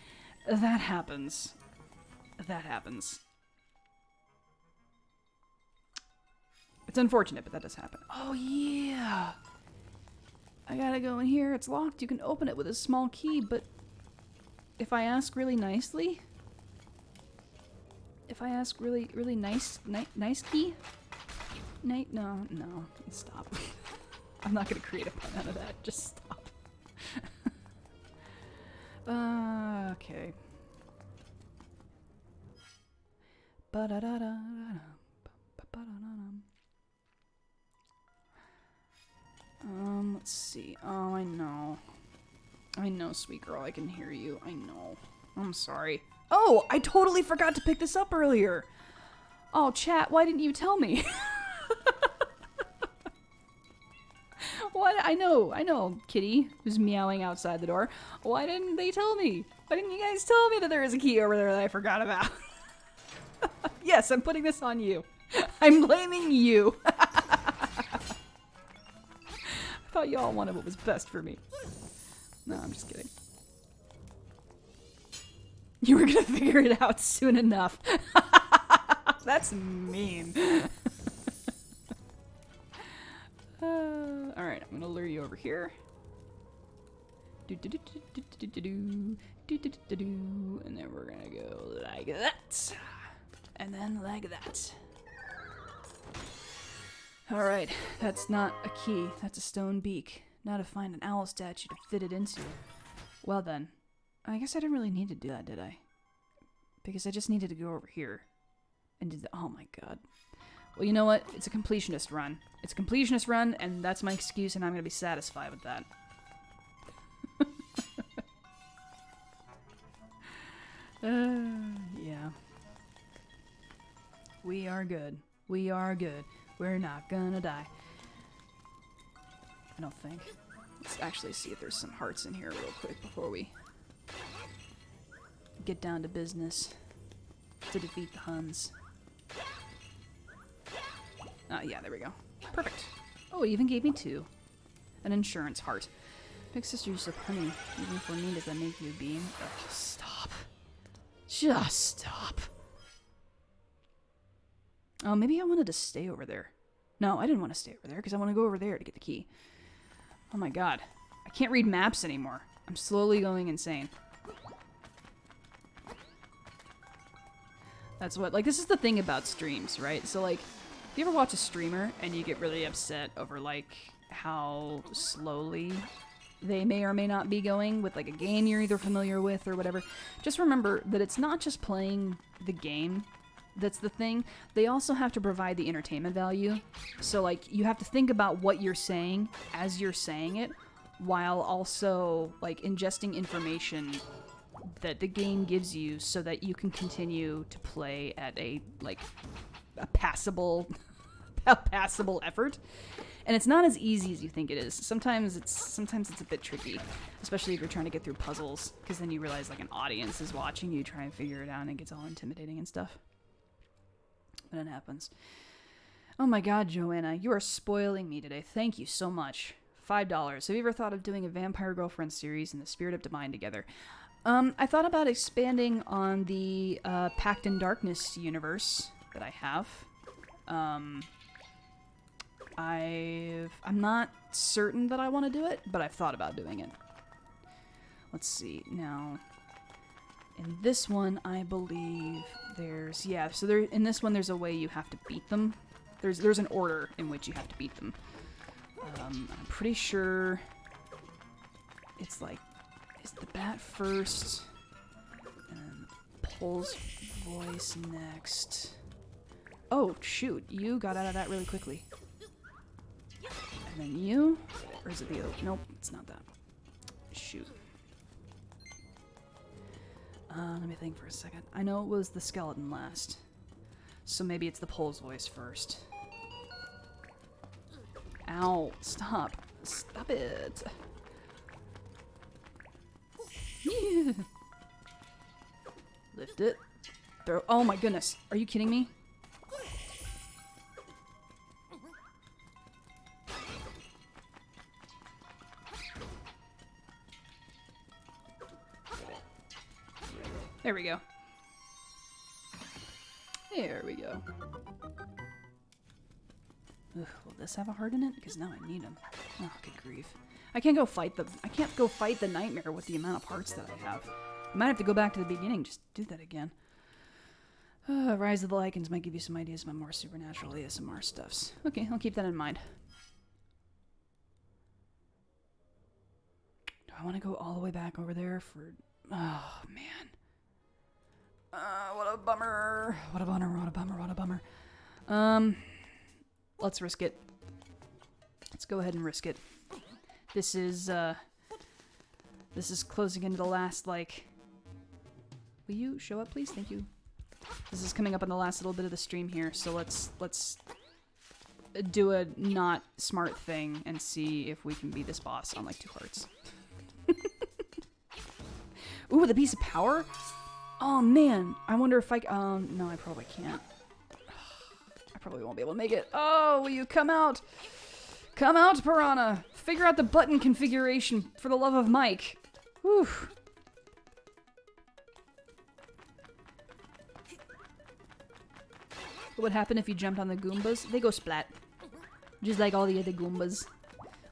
That happens. That happens. It's unfortunate, but that does happen. Oh, yeah! I gotta go in here. It's locked. You can open it with a small key, but if I ask really nicely, if I ask really nice key, no, stop. I'm not gonna create a pun out of that. Just stop. Okay. Let's see. Oh, I know. I know, sweet girl. I can hear you. I know. I'm sorry. Oh, I totally forgot to pick this up earlier. Oh, chat, why didn't you tell me? What? I know, kitty, who's meowing outside the door. Why didn't they tell me? Why didn't you guys tell me that there was a key over there that I forgot about? Yes, I'm putting this on you. I'm blaming you. I thought y'all wanted what was best for me. No, I'm just kidding. You were gonna figure it out soon enough. That's mean. Alright, I'm gonna lure you over here. And then we're gonna go like that. And then like that. Alright, that's not a key. That's a stone beak. Now to find an owl statue to fit it into. Well then, I guess I didn't really need to do that, did I? Because I just needed to go over here. And did the, oh my god. Well, you know what? It's a completionist run. It's a completionist run, and that's my excuse, and I'm gonna be satisfied with that. Yeah. We are good. We are good. We're not gonna die. I don't think. Let's actually see if there's some hearts in here real quick before we get down to business to defeat the Huns. Yeah, there we go. Perfect. Oh, it even gave me 2. An insurance heart. Big sister used to honey, even for me, does that make you a beam? Oh, stop. Just stop. Oh, maybe I wanted to stay over there. No, I didn't want to stay over there, because I want to go over there to get the key. Oh my god. I can't read maps anymore. I'm slowly going insane. That's what, like, this is the thing about streams, right? So, like, if you ever watch a streamer and you get really upset over, like, how slowly they may or may not be going with, like, a game you're either familiar with or whatever, just remember that it's not just playing the game that's the thing. They also have to provide the entertainment value. So, like, you have to think about what you're saying as you're saying it, while also, like, ingesting information that the game gives you so that you can continue to play at a, like, a passable effort. And it's not as easy as you think it is. Sometimes it's a bit tricky, especially if you're trying to get through puzzles, because then you realize, like, an audience is watching you try and figure it out, and it gets all intimidating and stuff. But it happens. Oh my god, Joanna, you are spoiling me today. Thank you so much. $5. Have you ever thought of doing a Vampire Girlfriend series in the Spirit of Divine together? I thought about expanding on the Pact in Darkness universe that I have. I'm not certain that I want to do it, but I've thought about doing it. Let's see. Now, in this one, I believe there's... Yeah, so there, in this one, there's a way you have to beat them. There's an order in which you have to beat them. I'm pretty sure it's like... Is the bat first? And Pole's voice next. Oh, shoot. You got out of that really quickly. And then you? Or is it the... Nope, it's not that. Shoot. Let me think for a second. I know it was the skeleton last. So maybe it's the Pole's voice first. Ow. Stop. Stop it. Yeah. Lift it. Throw. Oh my goodness. Are you kidding me? There we go. There we go. Ugh, will this have a heart in it? Because now I need them. Oh, good grief. I can't go fight the nightmare with the amount of hearts that I have. I might have to go back to the beginning, just do that again. Rise of the Lycans might give you some ideas about more supernatural ASMR stuffs. Okay, I'll keep that in mind. Do I want to go all the way back over there for... Oh, man. What a bummer. What a bummer, what a bummer, what a bummer. Let's risk it. Let's go ahead and risk it. This is closing into the last, like... Will you show up, please? Thank you. This is coming up on the last little bit of the stream here, so let's do a not smart thing and see if we can beat this boss on, like, 2 hearts. Ooh, the piece of power? Oh, man. I wonder if no, I probably can't. I probably won't be able to make it. Oh, will you come out? Come out, Piranha! Figure out the button configuration, for the love of Mike. Whew. What would happen if you jumped on the Goombas? They go splat. Just like all the other Goombas.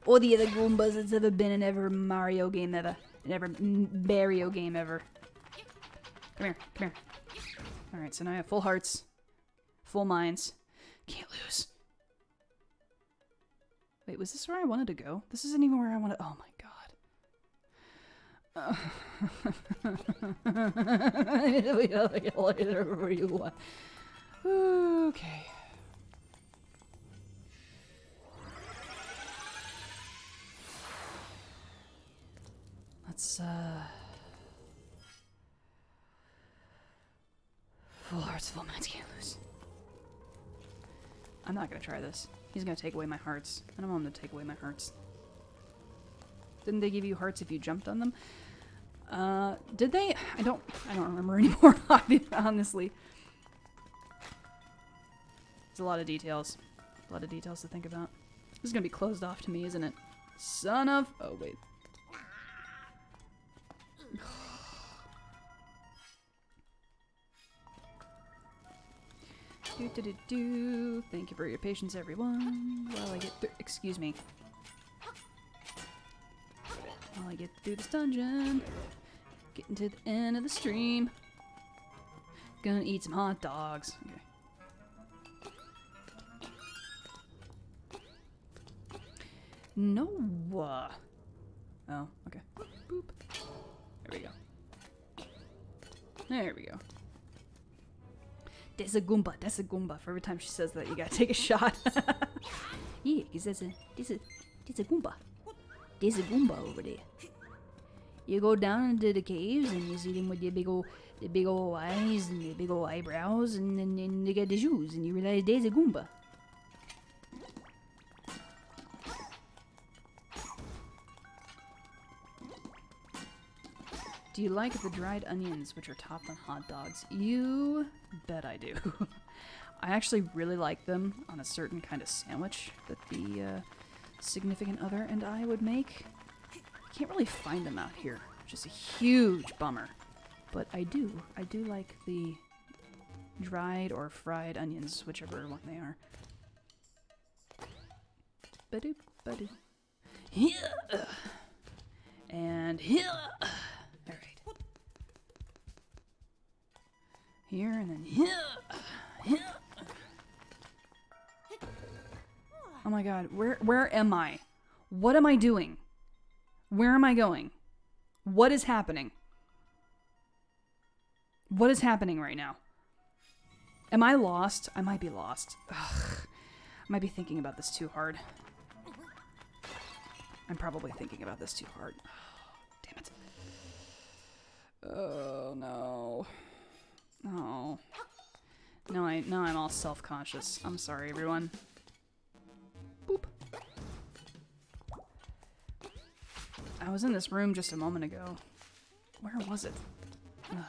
All the other Goombas that's ever been in every Mario game ever. In every Mario game ever. Come here, come here. Alright, so now I have full hearts. Full minds. Can't lose. Wait, was this where I wanted to go? This isn't even where I wanted... Oh my god. Okay. Let's, full hearts, full minds, can't lose. I'm not gonna try this. He's gonna take away my hearts. I don't want him to take away my hearts. Didn't they give you hearts if you jumped on them? Did they? I don't remember anymore, honestly. There's a lot of details. A lot of details to think about. This is gonna be closed off to me, isn't it? Son of... Oh, wait. Do. Thank you for your patience, everyone. While I get through... Excuse me. While I get through this dungeon. Getting to the end of the stream. Gonna eat some hot dogs. Okay. No. Oh, okay. Boop. There we go. There we go. There's a Goomba. That's a Goomba. For every time she says that, you gotta take a shot. Yeah, because there's a Goomba. There's a Goomba over there. You go down into the caves and you see them with the big old eyes and the big old eyebrows, and then they got the shoes, and you realize there's a Goomba. Do you like the dried onions, which are topped on hot dogs? You bet I do. I actually really like them on a certain kind of sandwich that the significant other and I would make. I can't really find them out here, which is a huge bummer. But I do like the dried or fried onions, whichever one they are. Ba-doop, ba-doop. And here. Alright. Here and then here. Oh my god, where am I? What am I doing? Where am I going? What is happening? What is happening right now? Am I lost? I might be lost. Ugh. I might be thinking about this too hard. I'm probably thinking about this too hard. Damn it. Oh no. Oh. Now I'm all self-conscious. I'm sorry, everyone. Boop. I was in this room just a moment ago. Where was it? Ugh.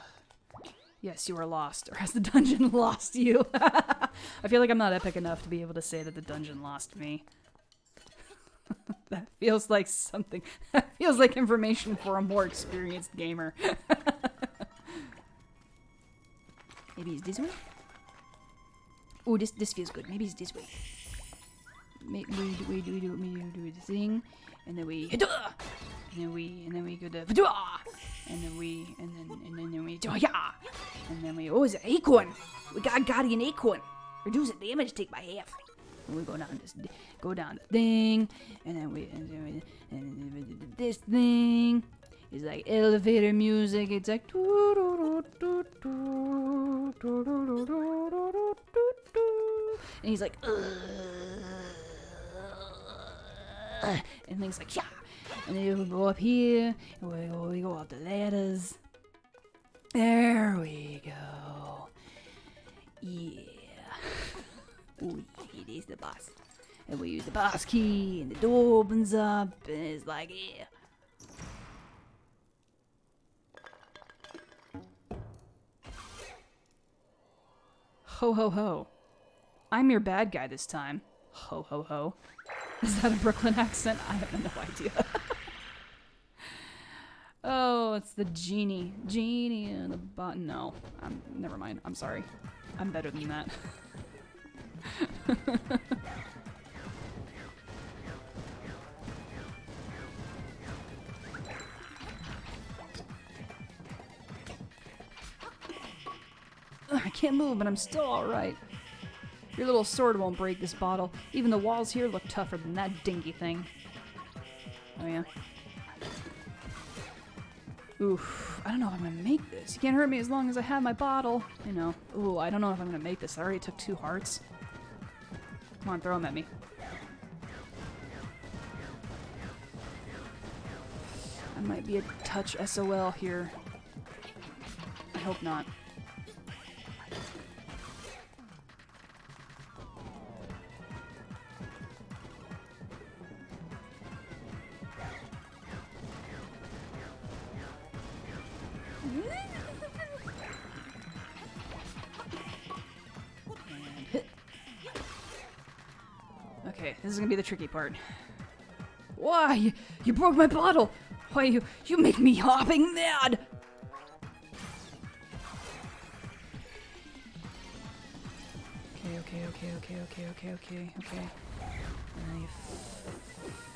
Yes, you are lost. Or has the dungeon lost you? I feel like I'm not epic enough to be able to say that the dungeon lost me. That feels like something. That feels like information for a more experienced gamer. Maybe it's this way? Oh, this feels good. Maybe it's this way. we do the thing, and then we go to and then we do yeah, and then we it's an acorn. We got guardian acorn. Reduce the damage take by half. And we go down the thing, and then we this thing. It's like elevator music. It's like and he's like and things like yeah. And then we go up here, and we go up the ladders. There we go. Yeah. Ooh, it is the boss. And we use the boss key, and the door opens up, and it's like, yeah. Ho ho ho. I'm your bad guy this time. Ho ho ho. Is that a Brooklyn accent? I have no idea. Oh, it's the genie. Genie in the button. No, never mind. I'm sorry. I'm better than that. I can't move, but I'm still alright. Your little sword won't break this bottle. Even the walls here look tougher than that dinky thing. Oh yeah. Oof, I don't know if I'm gonna make this. You can't hurt me as long as I have my bottle. You know. Ooh, I don't know if I'm gonna make this. I already took 2 hearts. Come on, throw them at me. I might be a touch SOL here. I hope not. Okay, this is gonna be the tricky part. Why? You broke my bottle! Why you make me hopping mad! Okay. And he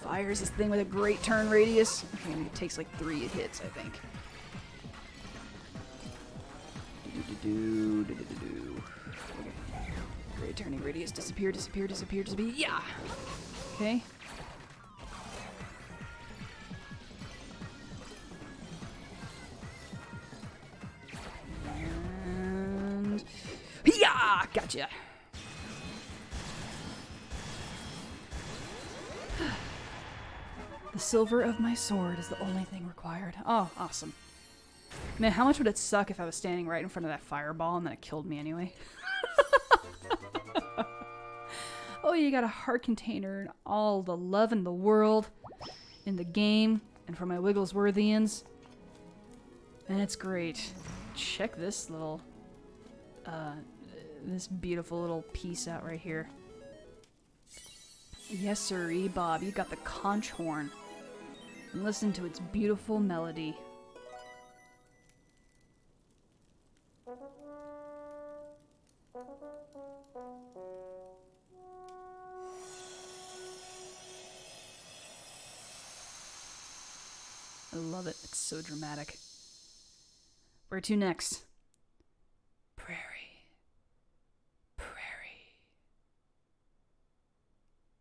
fires this thing with a great turn radius. Okay, and it takes like 3 hits, I think. Okay. Great turning radius. Disappear. Yeah! Okay. And... yeah! Gotcha! The silver of my sword is the only thing required. Oh, awesome. Man, how much would it suck if I was standing right in front of that fireball and then it killed me anyway? Oh, you got a heart container and all the love in the world in the game and for my Wigglesworthians. And it's great. Check this little, this beautiful little piece out right here. Yes, sirree, Bob, you got the conch horn. And listen to its beautiful melody. I love it. It's so dramatic. Where to next? Prairie.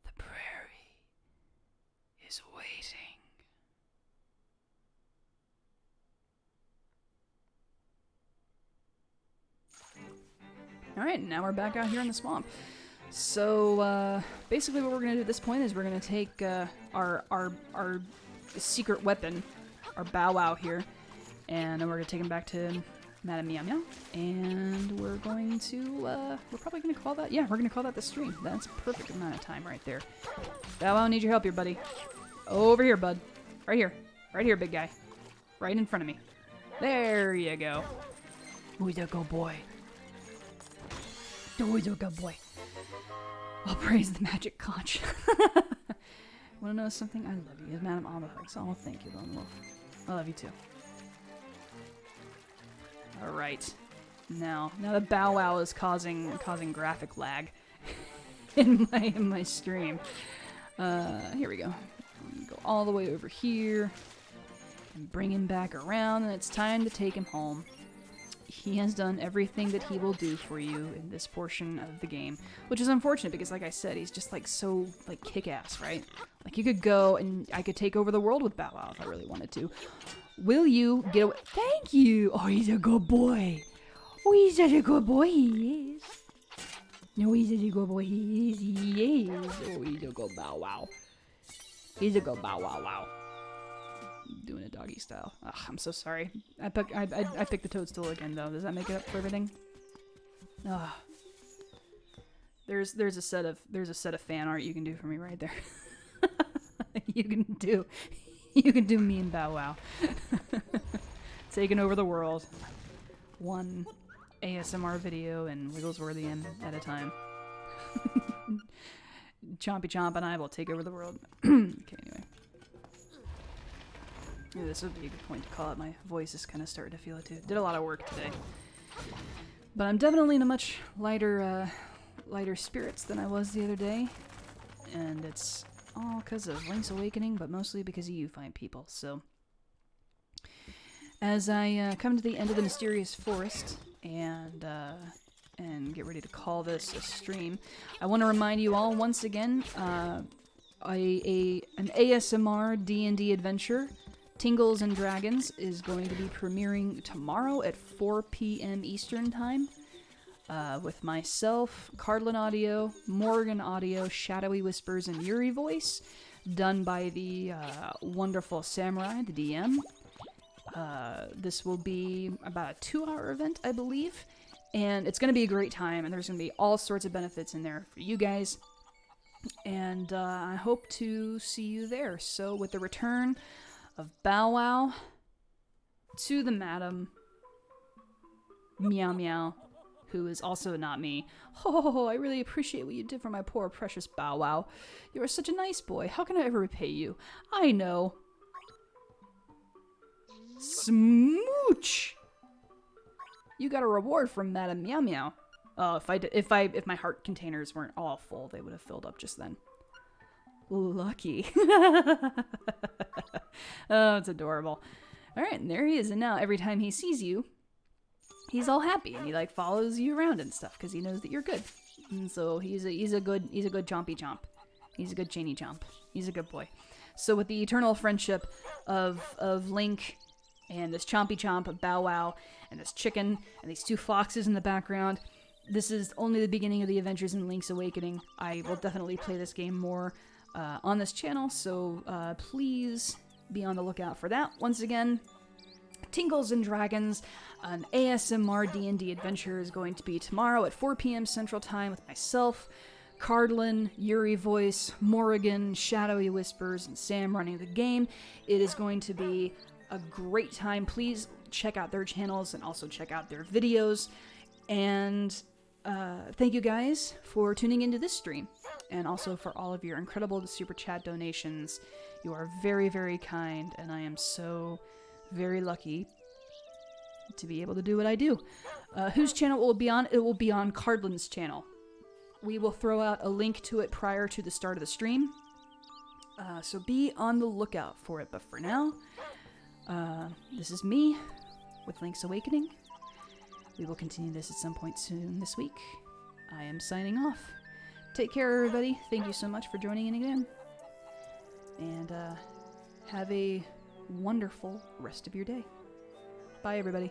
The prairie is waiting. Alright, now we're back out here in the swamp. So, basically what we're going to do at this point is we're going to take our secret weapon, our bow wow here, and we're going to take him back to Madame Meow Meow, and we're going to, we're probably going to call that, yeah, we're going to call that the stream. That's a perfect amount of time right there. Bow Wow, need your help here, buddy. Over here, bud. Right here. Right here, big guy. Right in front of me. There you go. Who's a good boy? Who's a good boy? I'll praise the magic conch. Want to know something? I love you, Madam Albahugs. Oh, thank you, Lone Wolf. I love you too. All right, now the bow wow is causing graphic lag. in my stream. Here we go. Go all the way over here and bring him back around, and it's time to take him home. He has done everything that he will do for you in this portion of the game, which is unfortunate because, like I said, he's just like so like kick-ass, right? Like you could go and I could take over the world with Bow Wow if I really wanted to. Will you get away? Thank you. Oh, he's a good boy. Oh, he's such a good boy. He is. No, he's such a good boy. He is. He is. Oh, he's a good Bow Wow. He's a good Bow Wow Wow. Doing a doggy style. Ugh, I'm so sorry. I picked the toadstool again though. Does that make it up for everything? Ugh. There's a set of fan art you can do for me right there. you can do me and Bow Wow. Taking over the world. One ASMR video and Wigglesworthian at a time. Chompy Chomp and I will take over the world. Okay, anyway. Yeah, this would be a good point to call it. My voice is kind of starting to feel it too. Did a lot of work today. But I'm definitely in a much lighter spirits than I was the other day. And it's all because of Link's Awakening, but mostly because of you fine people. So, as I come to the end of the mysterious forest and get ready to call this a stream, I want to remind you all once again, an ASMR D&D adventure, Tingles and Dragons, is going to be premiering tomorrow at 4 p.m. Eastern Time, with myself, Cardlin Audio, Morgan Audio, Shadowy Whispers, and Yuri Voice, done by the wonderful Samurai, the DM. This will be about a 2-hour event, I believe, and it's going to be a great time, and there's going to be all sorts of benefits in there for you guys, and I hope to see you there. So with the return of Bow Wow to the Madam, Meow Meow, who is also not me. Oh, I really appreciate what you did for my poor precious Bow Wow. You are such a nice boy. How can I ever repay you? I know. Smooch! You got a reward from Madam Meow Meow. Oh, if my heart containers weren't all full, they would have filled up just then. Lucky. Oh, it's adorable. Alright, and there he is, and now every time he sees you, he's all happy, and he like follows you around and stuff, because he knows that you're good. And so he's a good chompy chomp. He's a good chainy chomp. He's a good boy. So with the eternal friendship of Link and this chompy chomp of Bow Wow and this chicken and these 2 foxes in the background, this is only the beginning of the adventures in Link's Awakening. I will definitely play this game more on this channel, so please be on the lookout for that. Once again, Tingles and Dragons, an ASMR D&D adventure, is going to be tomorrow at 4 p.m. Central Time with myself, Cardlin, Yuri Voice, Morrigan, Shadowy Whispers, and Sam running the game. It is going to be a great time. Please check out their channels and also check out their videos. And thank you guys for tuning into this stream, and also for all of your incredible super chat donations. You are very, very kind, and I am so very lucky to be able to do what I do. Whose channel will it be on? It will be on Cardlin's channel. We will throw out a link to it prior to the start of the stream, so be on the lookout for it. But for now, this is me with Link's Awakening. We will continue this at some point soon this week. I am signing off. Take care, everybody. Thank you so much for joining in again. And have a wonderful rest of your day. Bye, everybody.